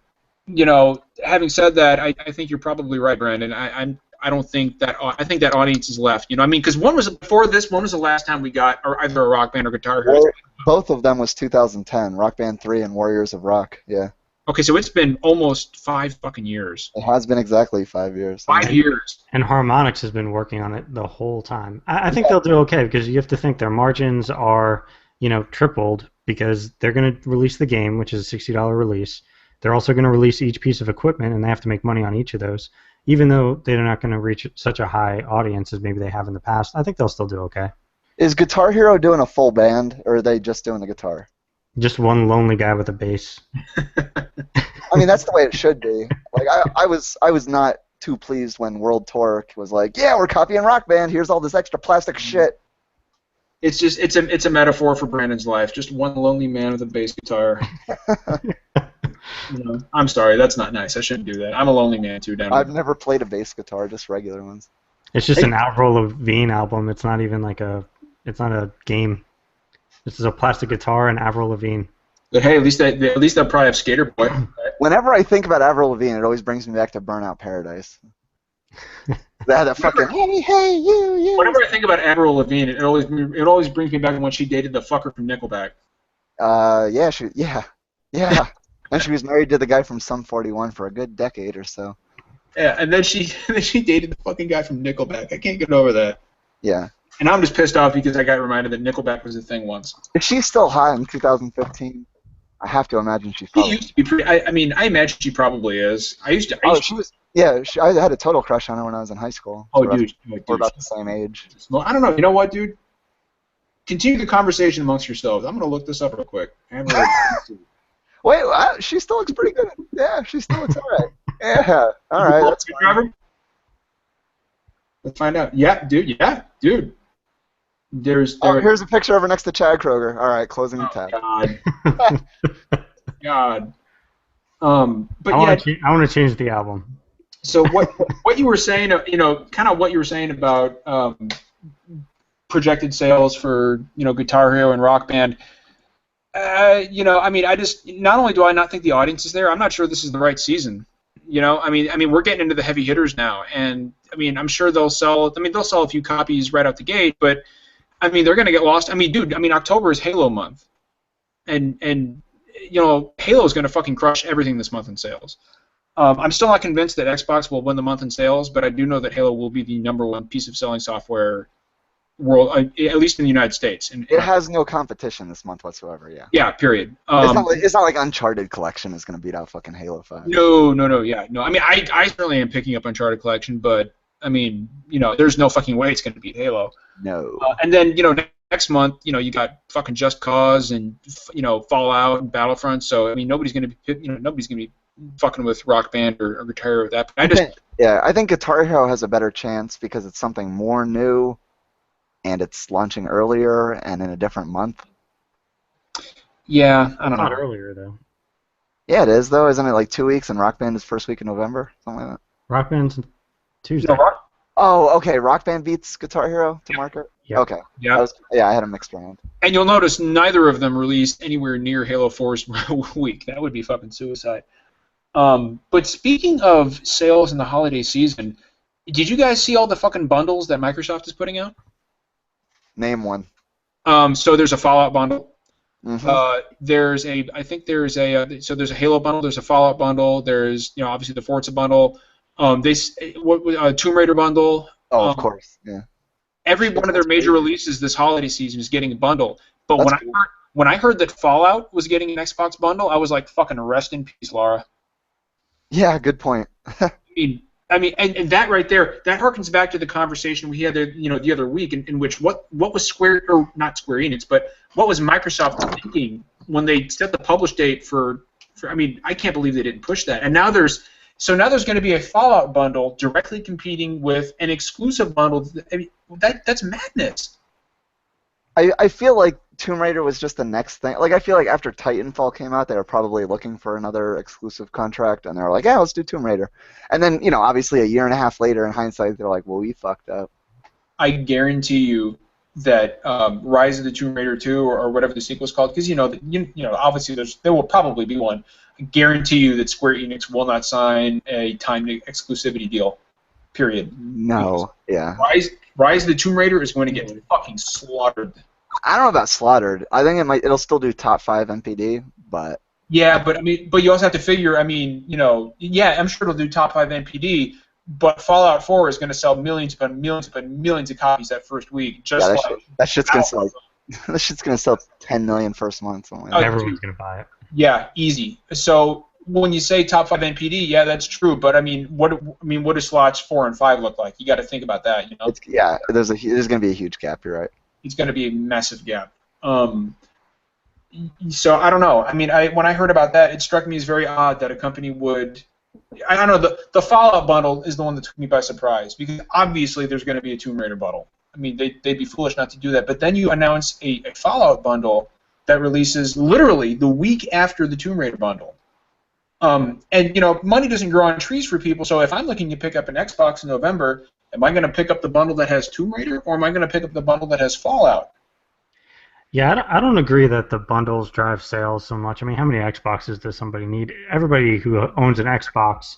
said that, I think you're probably right, Brandon. I don't think that. I think that audience is left. You know, what I mean, because one was the last time we got either a Rock Band or Guitar Hero. Both of them was 2010. Rock Band 3 and Warriors of Rock. Yeah. Okay, so it's been almost 5 fucking years. It has been exactly 5 years. 5 years. And Harmonix has been working on it the whole time. I think they'll do okay because you have to think their margins are, tripled because they're going to release the game, which is a $60 release. They're also going to release each piece of equipment, and they have to make money on each of those. Even though they're not going to reach such a high audience as maybe they have in the past, I think they'll still do okay. Is Guitar Hero doing a full band, or are they just doing the guitar? Just one lonely guy with a bass. I mean, that's the way it should be. Like, I was not too pleased when World Tour was like, yeah, we're copying Rock Band. Here's all this extra plastic shit. It's just it's a metaphor for Brandon's life. Just one lonely man with a bass guitar. I'm sorry, that's not nice. I shouldn't do that. I'm a lonely man too. I've never played a bass guitar, just regular ones. It's just an Avril Lavigne album. It's not even like it's not a game. This is a plastic guitar and Avril Lavigne. But hey, at least they'll probably have Skater Boy. Right? Whenever I think about Avril Lavigne, it always brings me back to Burnout Paradise. They had that fucking hey you. Whenever I think about Avril Lavigne, it always brings me back to when she dated the fucker from Nickelback. Yeah. And she was married to the guy from Sum 41 for a good decade or so. Yeah, and then she dated the fucking guy from Nickelback. I can't get over that. Yeah. And I'm just pissed off because I got reminded that Nickelback was a thing once. If she's still hot in 2015, I have to imagine she's She probably. used to be pretty. I mean, I imagine she probably is. I I had a total crush on her when I was in high school. We're about the same age. Well, I don't know. You know what, dude? Continue the conversation amongst yourselves. I'm gonna look this up real quick. Wait, she still looks pretty good. Yeah, she still looks alright. Yeah, alright. That's fine. Let's find out. Yeah, dude. Here's a picture of her next to Chad Kroger. Alright, closing the tab. God. But I want to change the album. So what you were saying, kind of what you were saying about projected sales for Guitar Hero and Rock Band. I mean, not only do I not think the audience is there, I'm not sure this is the right season. I mean, we're getting into the heavy hitters now, and I mean, I'm sure they'll sell a few copies right out the gate, but I mean, they're gonna get lost. I mean, dude, October is Halo month, and Halo is gonna fucking crush everything this month in sales. I'm still not convinced that Xbox will win the month in sales, but I do know that Halo will be the #1 piece of selling software world, at least in the United States. And it has no competition this month whatsoever. Yeah. Yeah. Period. It's not like Uncharted Collection is going to beat out fucking Halo 5. No. Yeah. No. I mean, I certainly am picking up Uncharted Collection, but I mean, there's no fucking way it's going to beat Halo. No. And then next month, you got fucking Just Cause and Fallout and Battlefront. So I mean, nobody's going to be fucking with Rock Band or Guitar Hero with that. I think Guitar Hero has a better chance because it's something more new. And it's launching earlier and in a different month. Yeah, I don't know. Not earlier though. Yeah, it is though. Isn't it like 2 weeks? And Rock Band is first week in November, something like that. Rock Band's Tuesday. Oh, okay. Rock Band beats Guitar Hero to market. Yeah. Okay. Yeah. I had a mixed round. And you'll notice neither of them released anywhere near Halo 4's week. That would be fucking suicide. But speaking of sales in the holiday season, did you guys see all the fucking bundles that Microsoft is putting out? Name one. So there's a Fallout bundle. Mm-hmm. There's a Halo bundle. There's a Fallout bundle. There's obviously the Forza bundle. Tomb Raider bundle. Oh, of course. Yeah. Every one of their major releases this holiday season is getting a bundle. But That's when I heard that Fallout was getting an Xbox bundle, I was like, fucking rest in peace, Laura. Yeah, good point. I mean, and that right there, that harkens back to the conversation we had the other week, in which what was not Square Enix, but what was Microsoft thinking when they set the publish date for I mean, I can't believe they didn't push that. And now there's going to be a Fallout bundle directly competing with an exclusive bundle. I mean, that's madness. I feel like Tomb Raider was just the next thing. Like, I feel like after Titanfall came out, they were probably looking for another exclusive contract, and they were like, yeah, let's do Tomb Raider. And then, obviously a year and a half later, in hindsight, they're like, well, we fucked up. I guarantee you that Rise of the Tomb Raider 2 or whatever the sequel is called, because obviously there will probably be one. I guarantee you that Square Enix will not sign a timed exclusivity deal. Period. No. Yeah. Rise of the Tomb Raider is going to get fucking slaughtered. I don't know about slaughtered. I think it'll still do top 5 MPD, but yeah, but you also have to figure. I mean, I'm sure it'll do top 5 MPD, but Fallout 4 is going to sell millions upon millions upon millions of copies that first week. That shit's gonna sell. That shit's gonna sell 10 million first month. Everyone's gonna buy it. Yeah, easy. So when you say top 5 NPD, yeah, that's true. But I mean, what do slots 4 and 5 look like? You got to think about that. There's going to be a huge gap. You're right. It's going to be a massive gap. So I don't know. I mean, when I heard about that, it struck me as very odd that a company would. I don't know. The Fallout bundle is the one that took me by surprise because obviously there's going to be a Tomb Raider bundle. I mean, they'd be foolish not to do that. But then you announce a Fallout bundle that releases literally the week after the Tomb Raider bundle. And money doesn't grow on trees for people. So if I'm looking to pick up an Xbox in November, am I going to pick up the bundle that has Tomb Raider, or am I going to pick up the bundle that has Fallout? Yeah, I don't agree that the bundles drive sales so much. I mean, how many Xboxes does somebody need? Everybody who owns an Xbox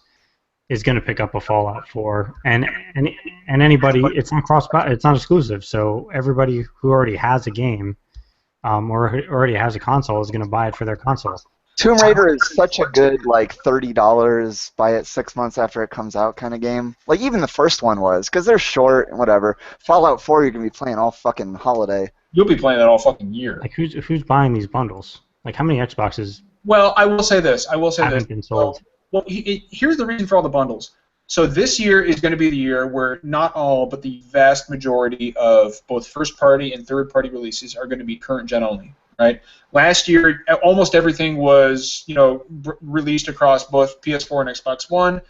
is going to pick up a Fallout 4, and anybody, it's not exclusive. So everybody who already has a game, or already has a console, is going to buy it for their console. Tomb Raider is such a good, like, $30, buy it 6 months after it comes out kind of game. Like, even the first one was, because they're short and whatever. Fallout 4 you're going to be playing all fucking holiday. You'll be playing that all fucking year. Like, who's buying these bundles? Like, how many Xboxes Well, I will say this. haven't been sold? Well, here's the reason for all the bundles. So this year is going to be the year where not all, but the vast majority of both first-party and third-party releases are going to be current-gen only. Right. Last year, almost everything was, released across both PS4 and Xbox One,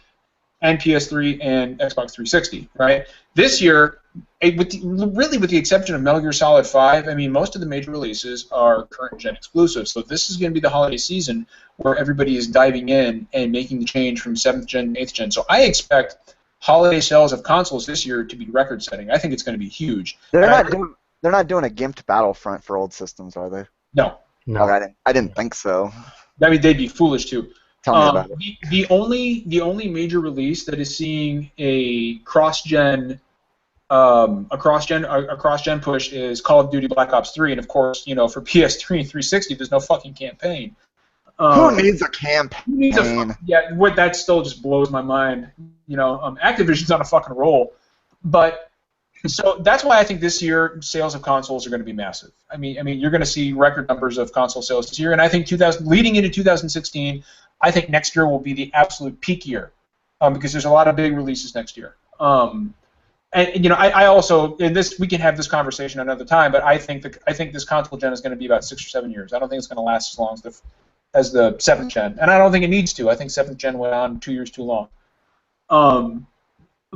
and PS3 and Xbox 360. Right. This year, with the exception of Metal Gear Solid 5, I mean, most of the major releases are current-gen exclusives. So this is going to be the holiday season where everybody is diving in and making the change from 7th gen to 8th gen. So I expect holiday sales of consoles this year to be record-setting. I think it's going to be huge. They're not doing a gimped Battlefront for old systems, are they? No. Okay, I didn't think so. I mean, they'd be foolish to. Tell me about it. The only major release that is seeing a cross-gen push is Call of Duty Black Ops 3, and of course, for PS3 and 360, there's no fucking campaign. Who needs a campaign? That still just blows my mind. Activision's on a fucking roll, but. So that's why I think this year sales of consoles are going to be massive. I mean, you're going to see record numbers of console sales this year, and I think leading into 2016, I think next year will be the absolute peak year, because there's a lot of big releases next year. I also, in this, we can have this conversation another time, but I think this console gen is going to be about 6 or 7 years. I don't think it's going to last as long as the 7th gen, and I don't think it needs to. I think 7th gen went on 2 years too long.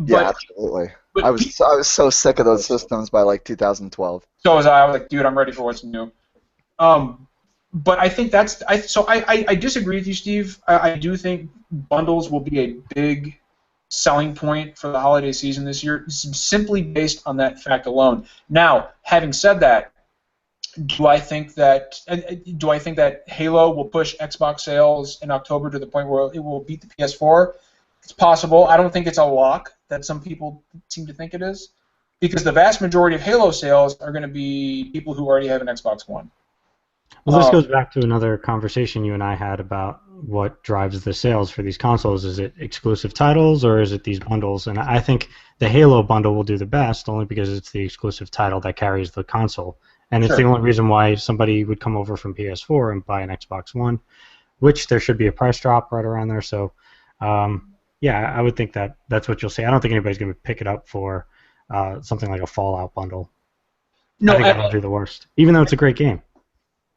Yeah, absolutely. I was so sick of those systems by like 2012. So was I. I was like, dude, I'm ready for what's new. But I think I disagree with you, Steve. I do think bundles will be a big selling point for the holiday season this year, simply based on that fact alone. Now, having said that, do I think that Halo will push Xbox sales in October to the point where it will beat the PS4? It's possible. I don't think it's a lock that some people seem to think it is, because the vast majority of Halo sales are going to be people who already have an Xbox One. Well, this goes back to another conversation you and I had about what drives the sales for these consoles. Is it exclusive titles, or is it these bundles? And I think the Halo bundle will do the best, only because it's the exclusive title that carries the console. And it's the only reason why somebody would come over from PS4 and buy an Xbox One, which there should be a price drop right around there. So, yeah, I would think that's what you'll see. I don't think anybody's going to pick it up for something like a Fallout bundle. No, I think that'll do the worst, even though it's a great game.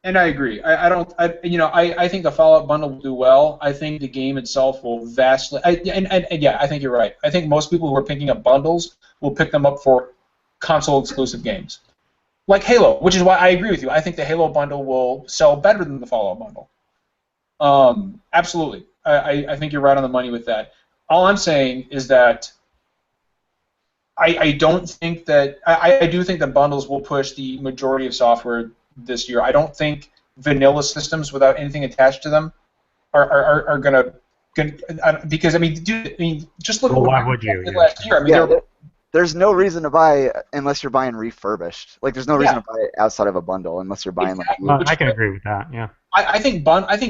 And I agree. I think the Fallout bundle will do well. I think the game itself will vastly. I think you're right. I think most people who are picking up bundles will pick them up for console-exclusive games, like Halo, which is why I agree with you. I think the Halo bundle will sell better than the Fallout bundle. Absolutely. I think you're right on the money with that. All I'm saying is that I don't think that I do think that bundles will push the majority of software this year. I don't think vanilla systems without anything attached to them are gonna because just look. Well, why would you? Last year. There's no reason to buy unless you're buying refurbished. Like, there's no reason to buy it outside of a bundle unless you're buying I can agree with that. Yeah. I think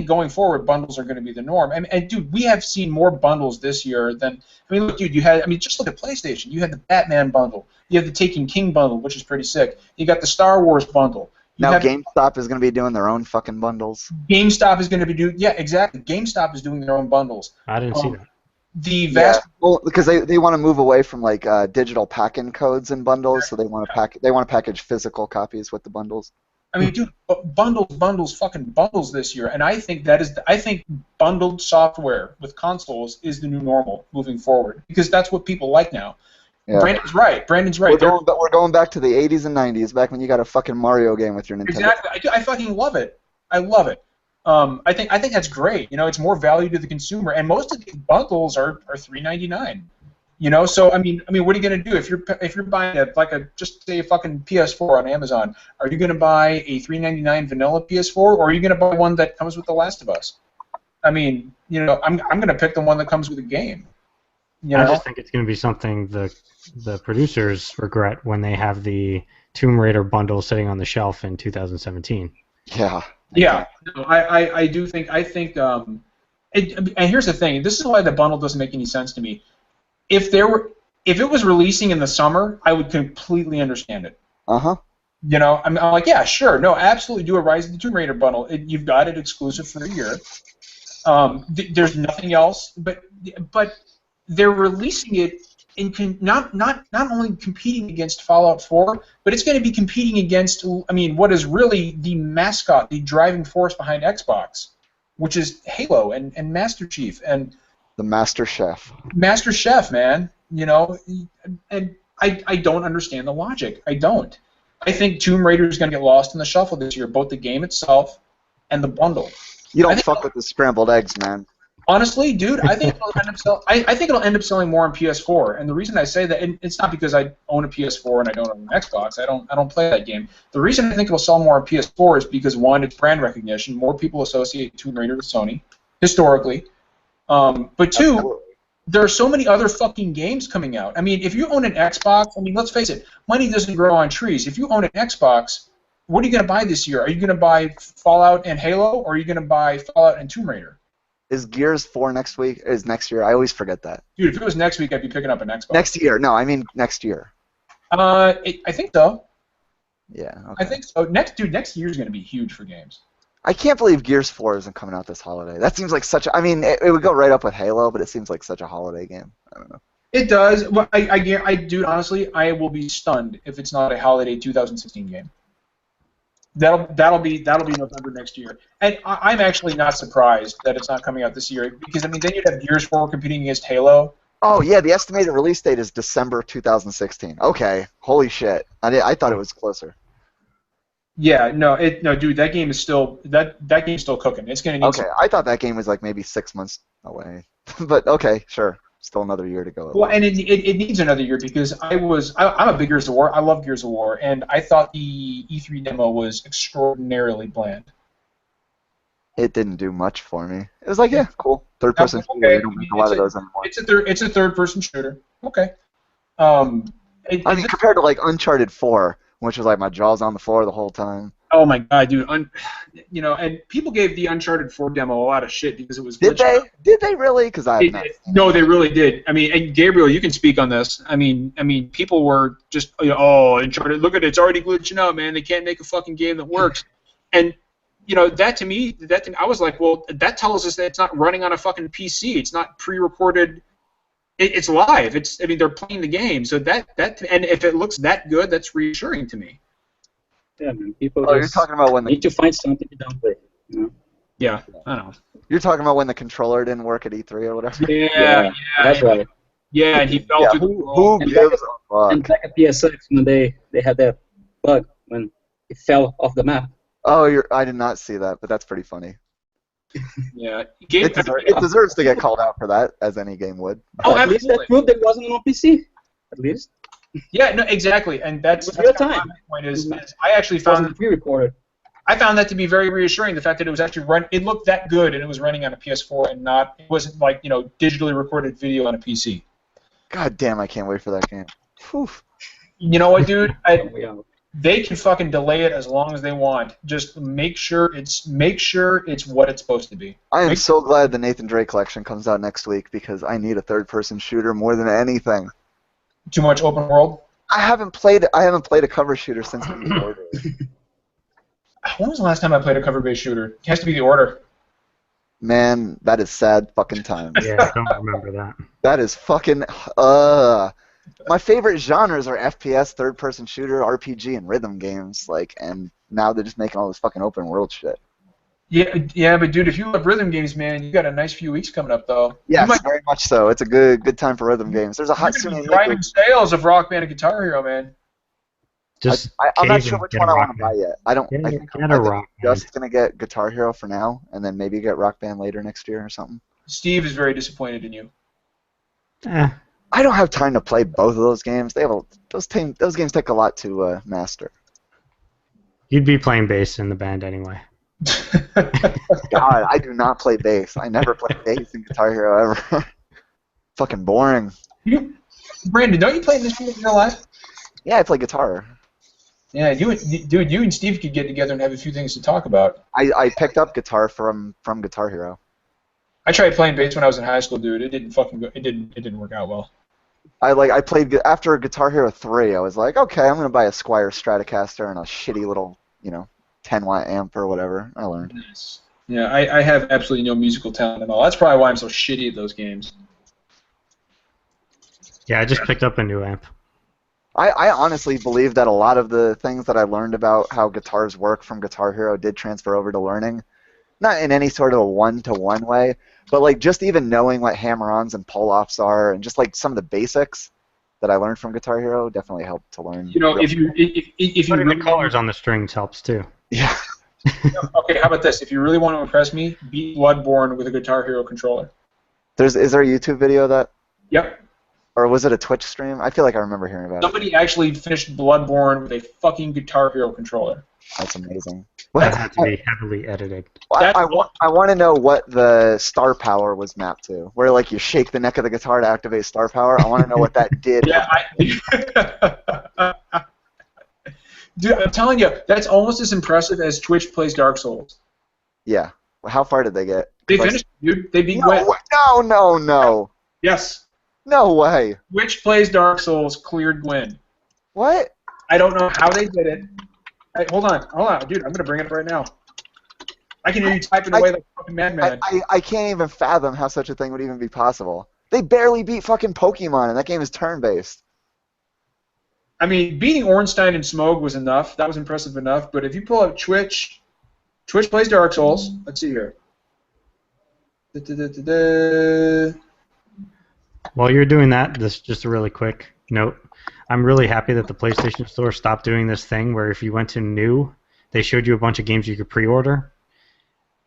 going forward, bundles are going to be the norm. And dude, we have seen more bundles this year than look, dude, just look at PlayStation. You had the Batman bundle. You have the Taken King bundle, which is pretty sick. You got the Star Wars bundle. Now GameStop is going to be doing their own fucking bundles. GameStop is going to be doing exactly. GameStop is doing their own bundles. I didn't see that. Because they want to move away from like digital pack-in codes and bundles, so they want to package physical copies with the bundles. I mean, dude, fucking bundles this year, and I think bundled software with consoles is the new normal moving forward because that's what people like now. Yeah. Brandon's right. We're going back to the 80s and 90s, back when you got a fucking Mario game with your Nintendo. Exactly. I fucking love it. I love it. I think that's great. You know, it's more value to the consumer, and most of these bundles are $3.99. You know, so I mean, what are you gonna do if you're buying just say a fucking PS4 on Amazon? Are you gonna buy a $3.99 vanilla PS4, or are you gonna buy one that comes with The Last of Us? I mean, you know, I'm gonna pick the one that comes with a game. You know? I just think it's gonna be something the producers regret when they have the Tomb Raider bundle sitting on the shelf in 2017. Yeah. Yeah. No, I think and here's the thing. This is why the bundle doesn't make any sense to me. If it was releasing in the summer, I would completely understand it. Uh-huh. You know, I'm like, yeah, sure, no, absolutely do a Rise of the Tomb Raider bundle. You've got it exclusive for a year. There's nothing else, but they're releasing it not only competing against Fallout 4, but it's going to be competing against, I mean, what is really the mascot, the driving force behind Xbox, which is Halo and Master Chief and the Master Chef. Master Chef, man. You know, and I don't understand the logic. I don't. I think Tomb Raider is going to get lost in the shuffle this year, both the game itself and the bundle. You don't fuck with the scrambled eggs, man. Honestly, dude, I think it'll end up I think it'll end up selling more on PS4. And the reason I say that, and it's not because I own a PS4 and I don't own an Xbox. I don't play that game. The reason I think it'll sell more on PS4 is because one, it's brand recognition. More people associate Tomb Raider with Sony historically. But two, there are so many other fucking games coming out. I mean, if you own an Xbox, I mean, let's face it, money doesn't grow on trees. If you own an Xbox, what are you going to buy this year? Are you going to buy Fallout and Halo, or are you going to buy Fallout and Tomb Raider? Is Gears 4 next week? Is next year? I always forget that. Dude, if it was next week, I'd be picking up an Xbox. Next year? No, I mean next year. I think so. Yeah. Okay. I think so. Next year is going to be huge for games. I can't believe Gears 4 isn't coming out this holiday. That seems like such a... I mean, it would go right up with Halo, but it seems like such a holiday game. I don't know. It does. Well, dude, honestly, I will be stunned if it's not a holiday 2016 game. That'll be November next year. And I'm actually not surprised that it's not coming out this year because, I mean, then you'd have Gears 4 competing against Halo. Oh, yeah, the estimated release date is December 2016. Okay. Holy shit. I thought it was closer. Yeah, no, dude, that game is still that game's still cooking. It's gonna need. Okay, I thought that game was like maybe 6 months away, but okay, sure, still another year to go. Well, and it needs another year because I'm a big Gears of War. I love Gears of War, and I thought the E3 demo was extraordinarily bland. It didn't do much for me. It was like, yeah, cool, third-person shooter. Okay. We don't make a lot of those anymore. It's a third-person shooter. Okay. I mean, compared to like Uncharted 4. Which was like my jaw's on the floor the whole time. Oh my god, dude! You know, and people gave the Uncharted 4 demo a lot of shit because it was. Did they? Did they really? Because No, they really did. I mean, and Gabriel, you can speak on this. I mean, people were just, oh, Uncharted, look at it, it's already glitching out, man. They can't make a fucking game that works. And you know, that to me, I was like, well, that tells us that it's not running on a fucking PC. It's not pre-recorded. It's live. I mean, they're playing the game, so that and if it looks that good, that's reassuring to me. Yeah, man. People you're talking about when need to find something to downplay. You know? Yeah, I know. You're talking about when the controller didn't work at E3 or whatever. Yeah, that's right. Yeah, and he fell through the wall. Who gives a fuck? And back at PSX when they had that bug when it fell off the map. Oh, I did not see that, but that's pretty funny. Yeah, it deserves to get called out for that, as any game would. Oh, at least that proved it wasn't on PC. At least. Yeah, no, exactly, and that's real time. My point is I actually found it pre-recorded. I found that to be very reassuring. The fact that it was actually it looked that good, and it was running on a PS4, and it wasn't like digitally recorded video on a PC. God damn, I can't wait for that game. Whew. You know what, dude? They can fucking delay it as long as they want. Just make sure it's what it's supposed to be. I am so glad the Nathan Drake collection comes out next week because I need a third-person shooter more than anything. Too much open world? I haven't played a cover shooter since the Order. When was the last time I played a cover-based shooter? It has to be The Order. Man, that is sad fucking times. Yeah, I don't remember that. That is fucking My favorite genres are FPS, third-person shooter, RPG, and rhythm games. And now they're just making all this fucking open world shit. Yeah, but dude, if you love rhythm games, man, you got a nice few weeks coming up, though. Yes, very much so. It's a good time for rhythm games. There's a hot You're driving sales of Rock Band and Guitar Hero, man. I'm not sure which one I want to buy yet. I think I'm just gonna get Guitar Hero for now, and then maybe get Rock Band later next year or something. Steve is very disappointed in you. I don't have time to play both of those games. Those games take a lot to master. You'd be playing bass in the band anyway. God, I do not play bass. I never play bass in Guitar Hero ever. Fucking boring. Brandon, don't you play an instrument in real life? Yeah, I play guitar. Yeah, you and Steve could get together and have a few things to talk about. I picked up guitar from Guitar Hero. I tried playing bass when I was in high school, dude. It didn't fucking go. It didn't work out well. I played after Guitar Hero 3. I was like, okay, I'm gonna buy a Squier Stratocaster and a shitty little 10-watt amp or whatever. I learned. Nice. Yeah, I have absolutely no musical talent at all. That's probably why I'm so shitty at those games. Yeah, I just picked up a new amp. I honestly believe that a lot of the things that I learned about how guitars work from Guitar Hero did transfer over to learning. Not in any sort of a one-to-one way, but like just even knowing what hammer-ons and pull-offs are and just like some of the basics that I learned from Guitar Hero definitely helped to learn. If you putting the colors on the strings helps too. Yeah. Okay, how about this? If you really want to impress me, beat Bloodborne with a Guitar Hero controller. Is there a YouTube video of that? Yep. Or was it a Twitch stream? I feel like I remember hearing about Somebody actually finished Bloodborne with a fucking Guitar Hero controller. That's amazing. That had to be heavily edited. I want to know what the star power was mapped to. Where like you shake the neck of the guitar to activate star power. I want to know what that did. Yeah, dude, I'm telling you, that's almost as impressive as Twitch plays Dark Souls. Yeah. Well, how far did they get? They finished, dude. They beat Gwen. No. Yes. No way. Twitch plays Dark Souls, cleared Gwen. What? I don't know how they did it. Hey, hold on, dude. I'm gonna bring it up right now. I can hear you typing away like a fucking madman. I can't even fathom how such a thing would even be possible. They barely beat fucking Pokemon, and that game is turn-based. I mean, beating Ornstein and Smough was enough. That was impressive enough. But if you pull up Twitch plays Dark Souls. Let's see here. While you're doing that, this just a really quick note. I'm really happy that the PlayStation Store stopped doing this thing where if you went to new, they showed you a bunch of games you could pre-order,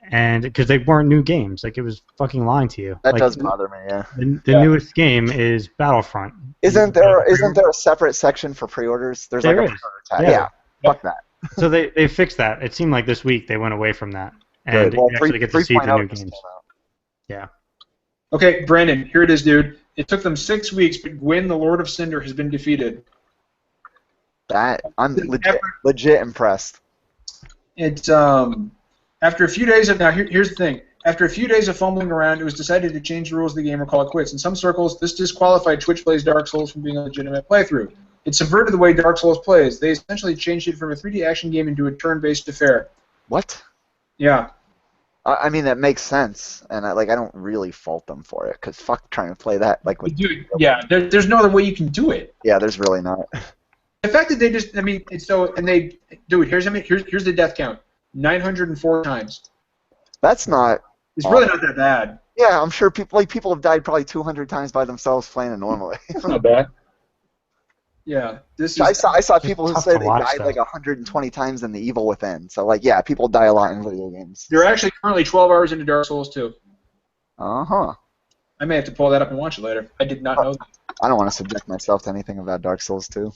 and because they weren't new games, like it was fucking lying to you. That does bother me, yeah. The newest game is Battlefront. Isn't there a separate section for pre-orders? There's there like is. a pre-order tab. Yeah. Fuck that. So they fixed that. It seemed like this week they went away from that, and you actually get to see the new games. Yeah. Okay, Brandon, here it is, dude. It took them 6 weeks, but Gwyn, the Lord of Cinder, has been defeated. I'm legit impressed. It's after a few days of here's the thing. After a few days of fumbling around, it was decided to change the rules of the game or call it quits. In some circles, this disqualified Twitch Plays Dark Souls from being a legitimate playthrough. It subverted the way Dark Souls plays. They essentially changed it from a 3D action game into a turn-based affair. What? Yeah. I mean, that makes sense, and I don't really fault them for it, because fuck trying to play that with. Dude, yeah, there's no other way you can do it. Yeah, there's really not. The fact that they just, dude, here's the death count, 904 times. That's not. It's really not that bad. Yeah, I'm sure people have died probably 200 times by themselves playing it normally. That's not bad. Yeah, I saw people who say they died like 120 times in The Evil Within. So yeah, people die a lot in video games. They're actually currently 12 hours into Dark Souls 2. Uh-huh. I may have to pull that up and watch it later. I did not know that. I don't want to subject myself to anything about Dark Souls 2.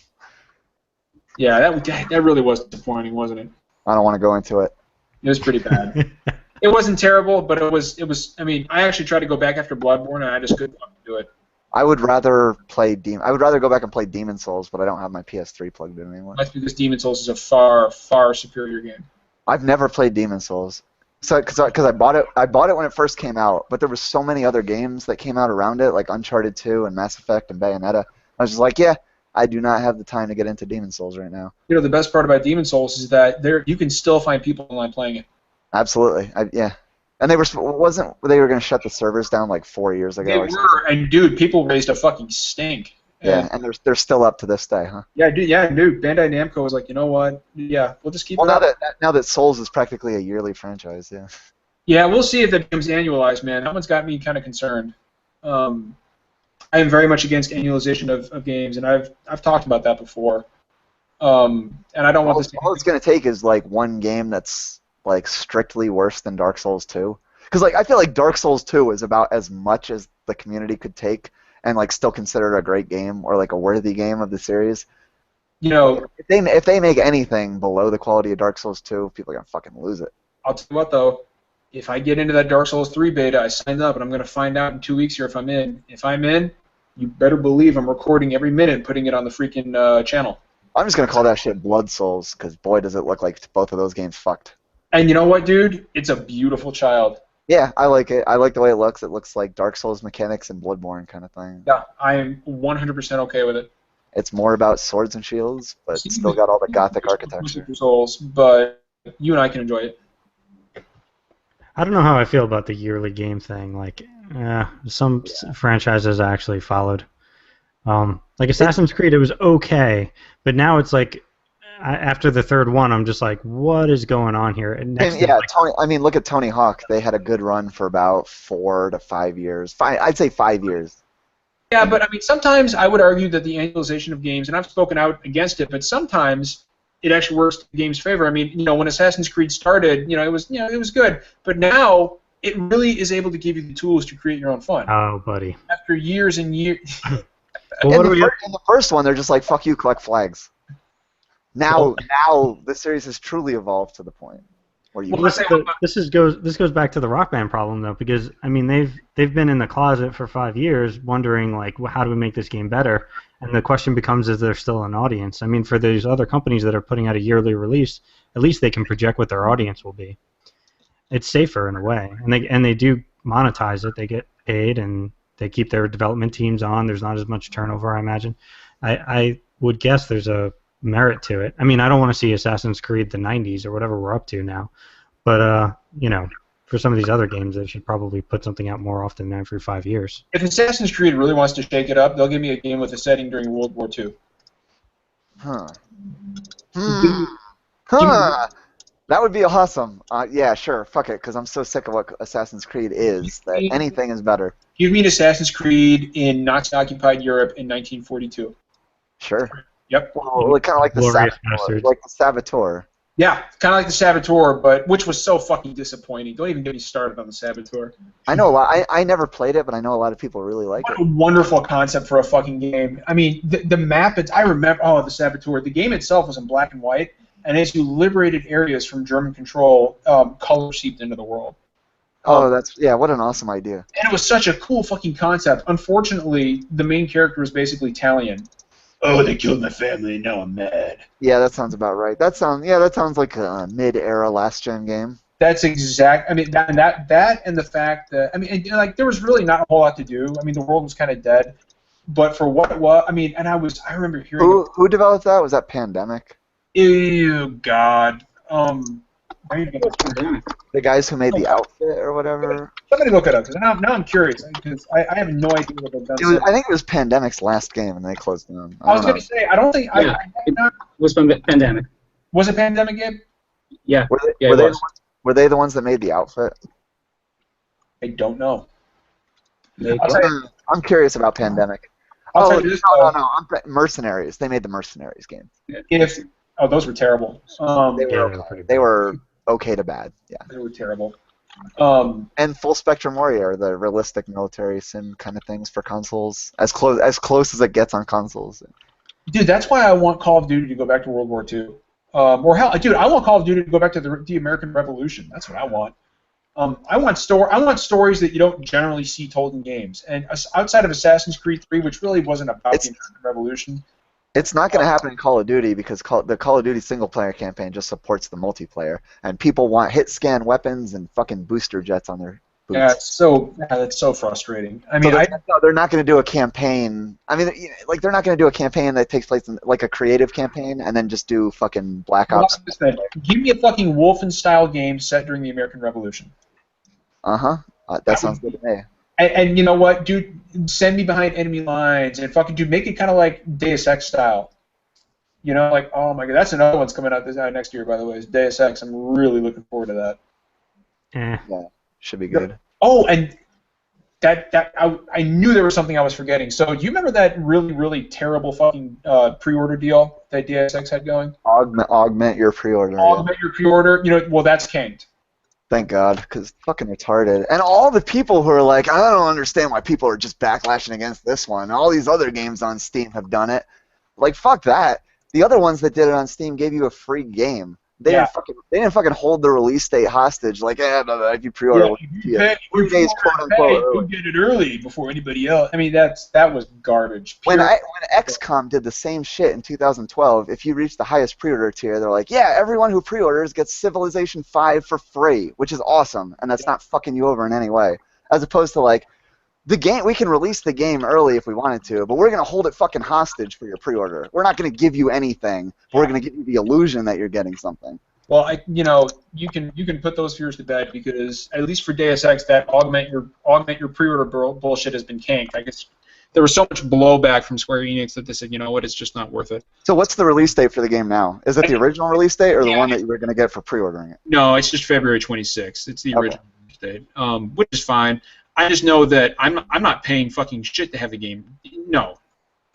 Yeah, that really was disappointing, wasn't it? I don't want to go into it. It was pretty bad. It wasn't terrible, but it was. I mean, I actually tried to go back after Bloodborne, and I just couldn't do it. I would rather go back and play Demon Souls, but I don't have my PS3 plugged in anymore. That's because Demon Souls is a far, far superior game. I've never played Demon Souls, because I bought it. I bought it when it first came out, but there were so many other games that came out around it, like Uncharted 2 and Mass Effect and Bayonetta. I was just like, yeah, I do not have the time to get into Demon Souls right now. You know, the best part about Demon Souls is that you can still find people online playing it. Absolutely, yeah. And they were going to shut the servers down like 4 years ago. They were, and dude, people raised a fucking stink. Yeah, and they're still up to this day, huh? Yeah, dude. Bandai Namco was like, you know what? Yeah, we'll just keep it up. Now that Souls is practically a yearly franchise, yeah. Yeah, we'll see if that becomes annualized, man. That one's got me kind of concerned. I am very much against annualization of games, and I've talked about that before. And I don't want this. All it's going to take is like one game that's like strictly worse than Dark Souls 2. Because like I feel like Dark Souls 2 is about as much as the community could take and like still consider it a great game or like a worthy game of the series. You know, if they make anything below the quality of Dark Souls 2, people are going to fucking lose it. I'll tell you what though. If I get into that Dark Souls 3 beta, I signed up, and I'm going to find out in 2 weeks here if I'm in. If I'm in, you better believe I'm recording every minute and putting it on the freaking channel. I'm just going to call that shit Blood Souls, because boy, does it look like both of those games fucked. And you know what, dude? It's a beautiful child. Yeah, I like it. I like the way it looks. It looks like Dark Souls mechanics and Bloodborne kind of thing. Yeah, I am 100% okay with it. It's more about swords and shields, but it's still got all the gothic architecture. Souls, but you and I can enjoy it. I don't know how I feel about the yearly game thing. Like, some franchises I actually followed. Like Assassin's Creed, it was okay, but now it's like, after the third one, I'm just like, what is going on here? And next look at Tony Hawk. They had a good run for about 4 to 5 years. I'd say 5 years. Yeah, but I mean, sometimes I would argue that the annualization of games, and I've spoken out against it, but sometimes it actually works to the game's favor. I mean, when Assassin's Creed started, it was good, but now it really is able to give you the tools to create your own fun. Oh, buddy. After years and years. Well, in the first one, they're just like, fuck you, collect flags. Now the series has truly evolved to the point where you. Well, this goes back to the Rock Band problem though, because I mean they've been in the closet for 5 years wondering like, well, how do we make this game better? And the question becomes, is there still an audience? I mean, for these other companies that are putting out a yearly release, at least they can project what their audience will be. It's safer in a way, and they do monetize it. They get paid and they keep their development teams on. There's not as much turnover, I imagine. I would guess there's a merit to it. I mean, I don't want to see Assassin's Creed the 90s or whatever we're up to now, but for some of these other games, they should probably put something out more often than every 5 years. If Assassin's Creed really wants to shake it up, they'll give me a game with a setting during World War II. That would be awesome. Yeah, sure. Fuck it, because I'm so sick of what Assassin's Creed is that anything is better. Give me an Assassin's Creed in Nazi-occupied Europe in 1942. Sure. Yep. Well, kind of like the Saboteur. Yeah, kind of like the Saboteur, but which was so fucking disappointing. Don't even get me started on the Saboteur. I know a lot. I never played it, but I know a lot of people really like it. What a wonderful concept for a fucking game. I mean, the map. I remember. Oh, the Saboteur. The game itself was in black and white, and as you liberated areas from German control, color seeped into the world. What an awesome idea. And it was such a cool fucking concept. Unfortunately, the main character was basically Italian. Oh, they killed my family, and now I'm mad. Yeah, that sounds about right. That sounds like a mid-era last-gen game. That's exact. I mean, that and the fact that there was really not a whole lot to do. I mean, the world was kind of dead, but for what it was, I mean, I remember hearing. Who developed that? Was that Pandemic? Ew, God. The guys who made the outfit or whatever. Somebody look it up, because now I'm curious, because I have no idea what they've done. I think it was Pandemic's last game, and they closed it down. I was going to say, I don't think... Yeah, it was Pandemic. Was it Pandemic, Gabe? Yeah. Were they the ones that made the outfit? I don't know. I'm curious about Pandemic. No, Mercenaries. They made the Mercenaries game. Those were terrible. They were okay to bad. Yeah. They were terrible. And Full Spectrum Warrior, the realistic military sim kind of things for consoles, as close as it gets on consoles. Dude, that's why I want Call of Duty to go back to World War II. Or hell, dude, I want Call of Duty to go back to the American Revolution. That's what I want. I want stories that you don't generally see told in games. And outside of Assassin's Creed 3, which really wasn't about the American Revolution. It's not going to happen in Call of Duty because the Call of Duty single-player campaign just supports the multiplayer, and people want hit-scan weapons and fucking booster jets on their boots. Yeah, that's so frustrating. I mean, they're not going to do a campaign. I mean, they're not going to do a campaign that takes place in like a creative campaign and then just do fucking Black Ops. Give me a fucking Wolfen-style game set during the American Revolution. That sounds good to me. And you know what, dude? Send me behind enemy lines and fucking dude, make it kind of like Deus Ex style. You know, like oh my god, that's another one's coming out next year, by the way. Is Deus Ex. I'm really looking forward to that. Yeah, should be good. Oh, and I knew there was something I was forgetting. So do you remember that really terrible fucking pre-order deal that Deus Ex had going? Augment your pre-order. Augment your pre-order. You know, well that's canked. Thank God, because fucking retarded. And all the people who are like, I don't understand why people are just backlashing against this one. All these other games on Steam have done it. Like, fuck that. The other ones that did it on Steam gave you a free game. They didn't fucking hold the release date hostage. Like, if you pre-order, you 2 days, quote unquote. You get it early before anybody else. I mean, that was garbage. When XCOM did the same shit in 2012, if you reach the highest pre-order tier, they're like, yeah, everyone who pre-orders gets Civilization 5 for free, which is awesome, and that's not fucking you over in any way. As opposed to like, the game, we can release the game early if we wanted to, but we're gonna hold it fucking hostage for your pre-order. We're not gonna give you anything. We're gonna give you the illusion that you're getting something. Well, you can put those fears to bed because at least for Deus Ex, that augment your pre-order bullshit has been canked. I guess there was so much blowback from Square Enix that they said, you know what, it's just not worth it. So what's the release date for the game now? Is it the original release date or the one that you were gonna get for pre-ordering it? No, it's just February 26th. It's the original release date, which is fine. I just know that I'm not paying fucking shit to have the game. No,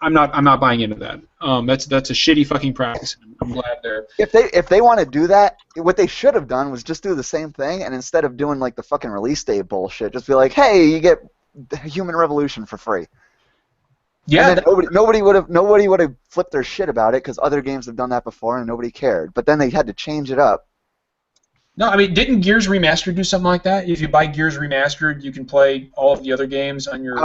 I'm not buying into that. That's a shitty fucking practice. I'm glad they're. If they want to do that, what they should have done was just do the same thing, and instead of doing like the fucking release date bullshit, just be like, hey, you get Human Revolution for free. Yeah. And then nobody would have flipped their shit about it because other games have done that before and nobody cared. But then they had to change it up. No, I mean, didn't Gears Remastered do something like that? If you buy Gears Remastered, you can play all of the other games on your...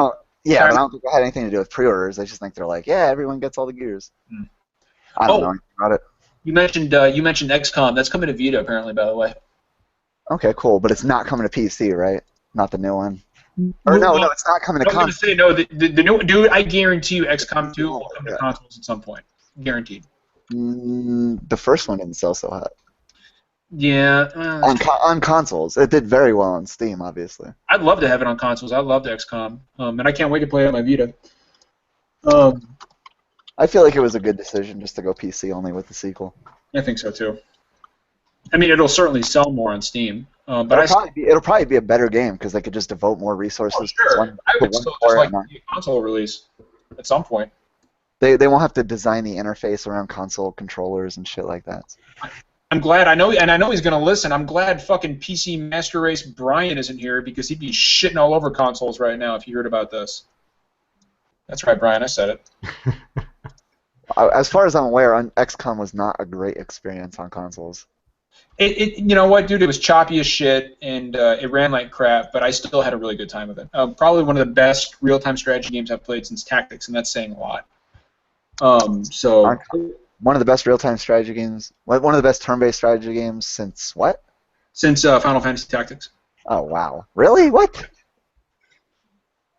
Yeah, but I don't think it had anything to do with pre-orders. I just think they're like, yeah, everyone gets all the Gears. I don't know anything about it. You mentioned XCOM. That's coming to Vita, apparently, by the way. Okay, cool, but it's not coming to PC, right? Not the new one. Or no, it's not coming to console. I was going to say, no, the new... Dude, I guarantee you XCOM 2 will come to consoles at some point. Guaranteed. The first one didn't sell so hot. Yeah. On consoles. It did very well on Steam, obviously. I'd love to have it on consoles. I loved XCOM. And I can't wait to play it on my Vita. I feel like it was a good decision just to go PC only with the sequel. I think so, too. I mean, it'll certainly sell more on Steam. But it'll probably be a better game because they could just devote more resources to one. I would still just like a console release at some point. They won't have to design the interface around console controllers and shit like that. I'm glad. I know he's gonna listen. I'm glad fucking PC Master Race Brian isn't here because he'd be shitting all over consoles right now if he heard about this. That's right, Brian. I said it. As far as I'm aware, XCOM was not a great experience on consoles. You know what, dude? It was choppy as shit and it ran like crap, but I still had a really good time with it. Probably one of the best real-time strategy games I've played since Tactics, and that's saying a lot. One of the best real-time strategy games. One of the best turn-based strategy games since what? Since Final Fantasy Tactics. Oh wow! Really? What?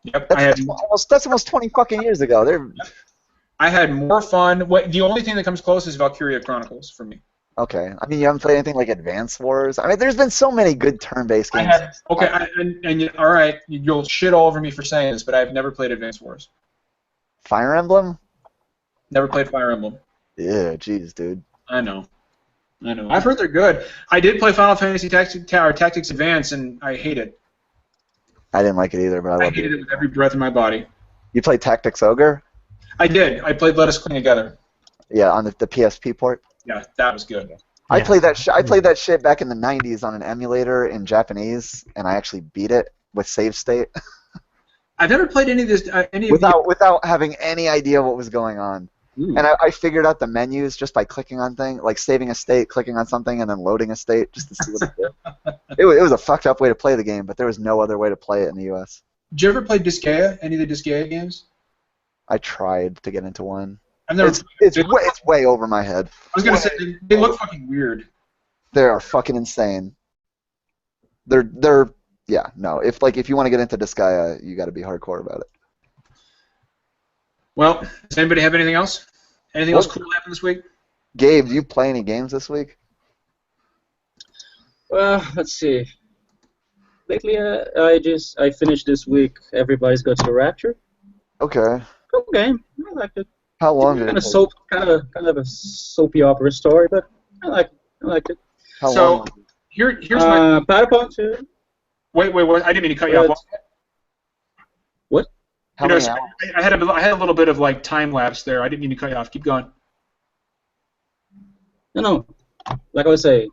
Yep. That's almost 20 fucking years ago. I had more fun. The only thing that comes close is Valkyria Chronicles for me. Okay. I mean, you haven't played anything like Advance Wars. I mean, there's been so many good turn-based games. All right, you'll shit all over me for saying this, but I've never played Advance Wars. Fire Emblem? Never played Fire Emblem. Yeah, jeez, dude. I know. I've heard they're good. I did play Final Fantasy Tactics Advance, and I hate it. I didn't like it either, but I hated it with every breath in my body. You played Tactics Ogre? I did. I played Let Us Cling Together. Yeah, on the PSP port? Yeah, that was good. I played that shit back in the 90s on an emulator in Japanese, and I actually beat it with save state. I've never played any of this. Without having any idea what was going on. And I figured out the menus just by clicking on things, like saving a state, clicking on something, and then loading a state just to see what it did. It was a fucked up way to play the game, but there was no other way to play it in the U.S. Did you ever play Disgaea? Any of the Disgaea games? I tried to get into one. It's way over my head. I was gonna say they look fucking weird. They are fucking insane. If you want to get into Disgaea, you got to be hardcore about it. Well, does anybody have anything else? Anything else cool happen this week? Gabe, do you play any games this week? Well, let's see. lately, I finished this week. Everybody's Got to the Rapture. Okay. Cool game. I liked it. How long did it take? Kind of a soapy opera story, but I liked it. How So long? here's my Patapon too. wait. I didn't mean to cut you off. What? How You know, many so hours? I had a little bit of like time lapse there. I didn't mean to cut you off. Keep going. No. Like I was saying,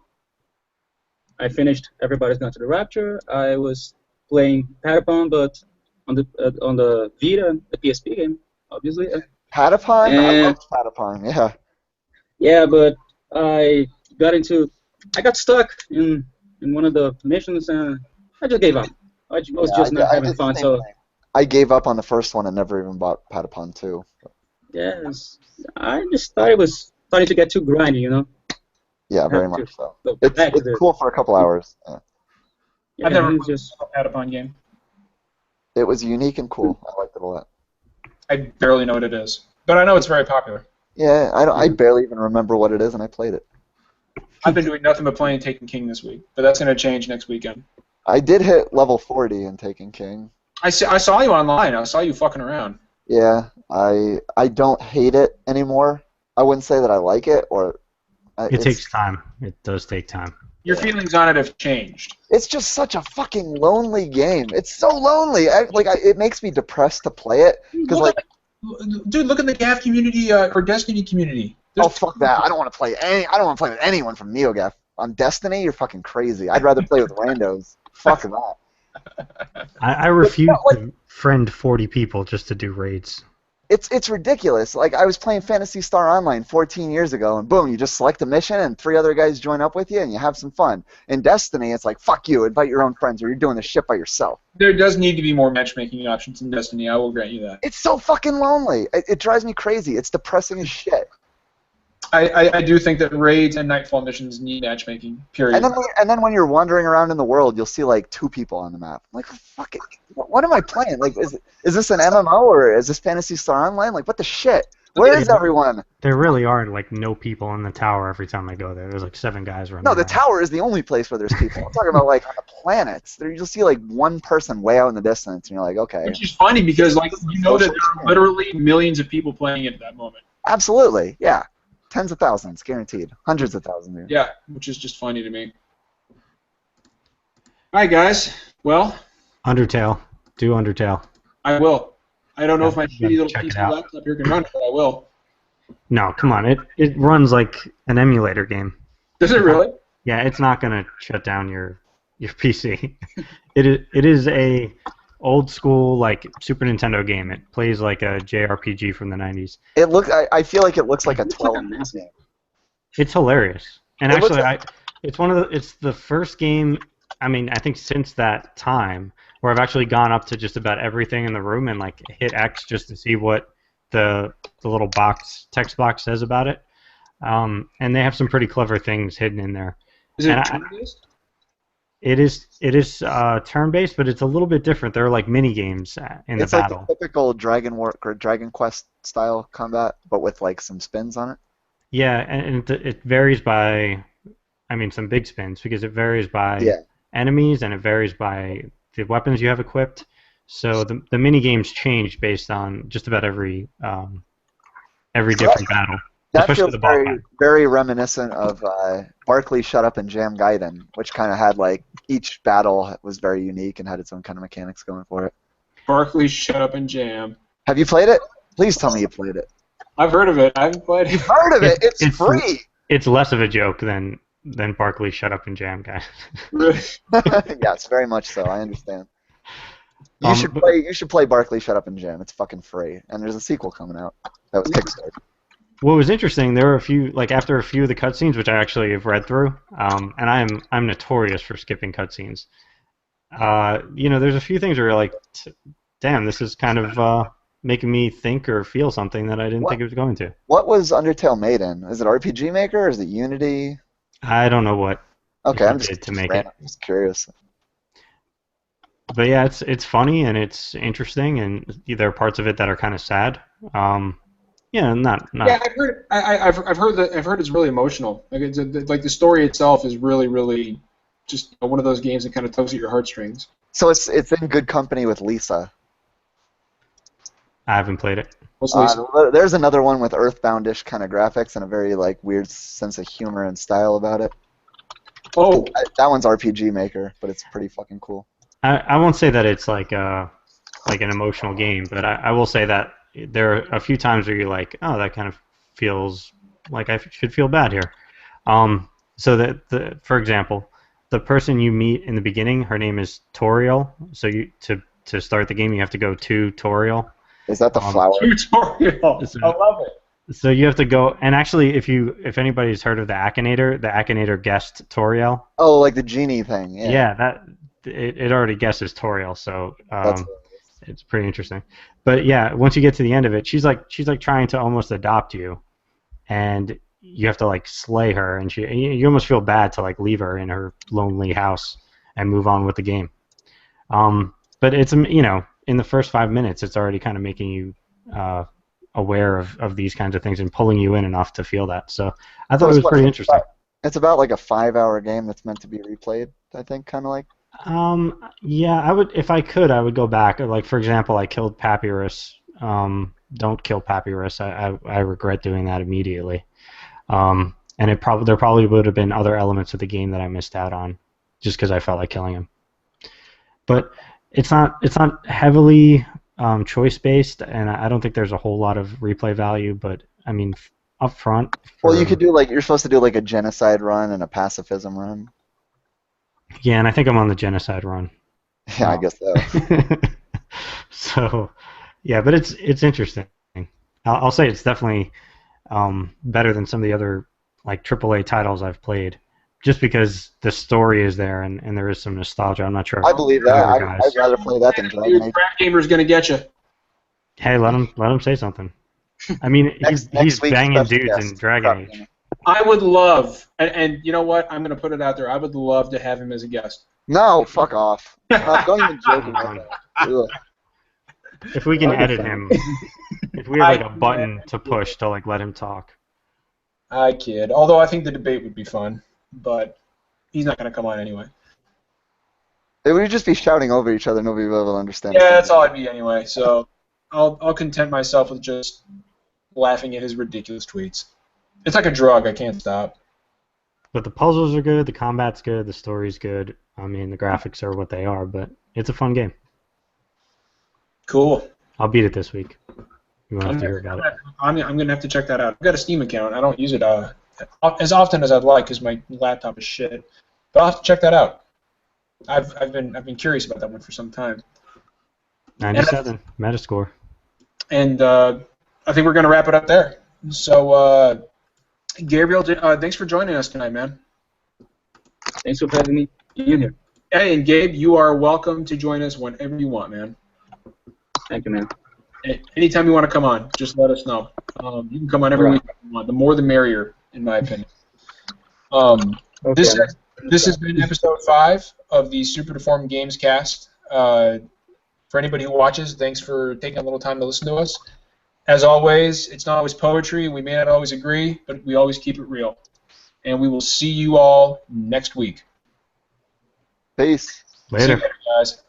I finished Everybody's Gone to the Rapture. I was playing Patapon, but on the Vita, the PSP game, obviously. Patapon? I And love Patapon. Yeah. yeah, but I got stuck in one of the missions, and I just gave up. I was just not I having did the fun. same So thing. I gave up on the first one and never even bought Patapon 2. yes, I just thought it was starting to get too grindy, you know. Yeah, very Have to much so. go It's back to the cool for a couple hours. Yeah. yeah, I've never it's just played a Patapon game. It was unique and cool. I liked it a lot. I barely know what it is, but I know it's very popular. Yeah, I barely even remember what it is, and I played it. I've been doing nothing but playing Taken King this week, but that's going to change next weekend. I did hit level 40 in Taken King. I saw you online. I saw you fucking around. Yeah, I don't hate it anymore. I wouldn't say that I like it, or It takes time. It does take time. Your feelings on it have changed. It's just such a fucking lonely game. It's so lonely. It makes me depressed to play it because Dude, look at the GAF community or Destiny community. There's fuck that. I don't want to play with anyone from NeoGAF. On Destiny, you're fucking crazy. I'd rather play with randos. Fuck that. I refuse to friend 40 people just to do raids. It's ridiculous. Like, I was playing Phantasy Star Online 14 years ago, and boom, you just select a mission, and 3 other guys join up with you, and you have some fun. In Destiny, it's like, fuck you, invite your own friends, or you're doing this shit by yourself. There does need to be more matchmaking options in Destiny. I will grant you that. It's so fucking lonely. It drives me crazy. It's depressing as shit. I do think that raids and Nightfall missions need matchmaking. Period. And then when you're wandering around in the world, you'll see like 2 people on the map. I'm like, fuck it. What am I playing? Like, is this an MMO or is this Phantasy Star Online? Like, what the shit? Where is everyone? There really are like no people in the tower every time I go there. There's like 7 guys running No, the around. tower is the only place where there's people. I'm talking about like on the planets. There you'll see like 1 person way out in the distance, and you're like, okay. Which is funny because like you know that there are literally millions of people playing it at that moment. Absolutely, yeah. Tens of thousands, guaranteed. Hundreds of thousands. Even. Yeah, which is just funny to me. All right, guys. Well, Undertale. Do Undertale. I will. I don't know if my Yeah, shitty little check it PC out. laptop here can run it, but I will. No, come on. It runs like an emulator game. Does it really? Yeah, it's not gonna shut down your PC. It is a old school like Super Nintendo game. It plays like a JRPG from the 90s. I feel like it looks like a 12 game. It's hilarious. And It looks actually, it's the first game. I mean, I think since that time where I've actually gone up to just about everything in the room and like hit X just to see what the little text box says about it. And they have some pretty clever things hidden in there. Is it And turn-based? It is turn-based, but it's a little bit different. There are like mini games in the It's like battle. the typical Dragon Quest style combat, but with like some spins on it. Yeah, and it varies by, I mean, some big spins because it varies by enemies and it varies by the weapons you have equipped. So the mini games change based on just about every different battle. That Especially feels the boss very, fight. very reminiscent of Barkley Shut Up and Jam Gaiden, which kind of had like each battle was very unique and had its own kind of mechanics going for it. Barkley, Shut Up and Jam. Have you played it? Please tell me you played it. I've heard of it. I haven't played it. You've heard of it? It's free. It's less of a joke than Barkley Shut Up and Jam guy. Yes, very much so. I understand. You should play Barkley Shut Up and Jam. It's fucking free, and there's a sequel coming out. That was Kickstarter. What was interesting, there were a few, like after a few of the cutscenes, which I actually have read through, and I'm notorious for skipping cutscenes. There's a few things where you're like, damn, this is kind of making me think or feel something that I didn't think it was going to. What was Undertale made in? Is it RPG Maker or is it Unity? I don't know what. Okay, I'm just to make it. I'm just curious. But yeah, it's funny and it's interesting, and there are parts of it that are kind of sad. Yeah, not. Yeah, I've heard it's really emotional. Like like the story itself is really, really just one of those games that kind of tugs at your heartstrings. So it's in good company with Lisa. I haven't played it. What's Lisa? There's another one with Earthbound-ish kind of graphics and a very like weird sense of humor and style about it. Oh, That one's RPG Maker, but it's pretty fucking cool. I won't say that it's like an emotional game, but I will say that there are a few times where you're like, oh, that kind of feels like I should feel bad here. So that for example, the person you meet in the beginning, her name is Toriel. So you to start the game, you have to go to Toriel. Is that the flower? tutorial. I love it. So you have to go, and actually, if anybody's heard of the Akinator guessed Toriel. Oh, like the genie thing. Yeah. Yeah, it already guesses Toriel, so That's it's pretty interesting. But yeah, once you get to the end of it, she's like trying to almost adopt you, and you have to like slay her, and you almost feel bad to like leave her in her lonely house and move on with the game. But it's in the first 5 minutes, it's already kind of making you aware of these kinds of things and pulling you in enough to feel that. So I thought it was pretty interesting. It's about like a 5-hour game that's meant to be replayed, I think, kind of like. Yeah, I would, if I could, I would go back. Like, for example, I killed Papyrus. Don't kill Papyrus. I regret doing that immediately. And there probably would have been other elements of the game that I missed out on, just because I felt like killing him. But it's not heavily choice based, and I don't think there's a whole lot of replay value. But I mean, up front. Well, you could do you're supposed to do like a genocide run and a pacifism run. Yeah, and I think I'm on the genocide run. Yeah, I guess so. So, yeah, but it's interesting. I'll say it's definitely better than some of the other like AAA titles I've played, just because the story is there and there is some nostalgia. I'm not sure. I believe that. I'd rather play that than Dragon Age. Crap gamer's gonna get you. Hey, let him say something. I mean, he's banging dudes in Dragon Age. I would love, and you know what? I'm going to put it out there. I would love to have him as a guest. No, fuck off. Don't even joke about that. If we can edit him, if we have like a button to push to like let him talk. I kid. Although I think the debate would be fun, but he's not going to come on anyway. It would just be shouting over each other. Nobody would be able to understand. Yeah, that's all I'd be anyway. So I'll content myself with just laughing at his ridiculous tweets. It's like a drug. I can't stop. But the puzzles are good, the combat's good, the story's good. I mean, the graphics are what they are, but it's a fun game. Cool. I'll beat it this week. You won't have to hear about it. I'm going to have to check that out. I've got a Steam account. I don't use it as often as I'd like because my laptop is shit. But I'll have to check that out. I've been curious about that one for some time. 97 Metascore. And I think we're going to wrap it up there. So, Gabriel, thanks for joining us tonight, man. Thanks for having me in here. Hey, and Gabe, you are welcome to join us whenever you want, man. Thank you, man. Anytime you want to come on, just let us know. You can come on every week if you want. The more the merrier, in my opinion. Okay. This has been episode 5 of the Super Deformed Gamescast. For anybody who watches, thanks for taking a little time to listen to us. As always, it's not always poetry. We may not always agree, but we always keep it real. And we will see you all next week. Peace. Later. See you later, guys.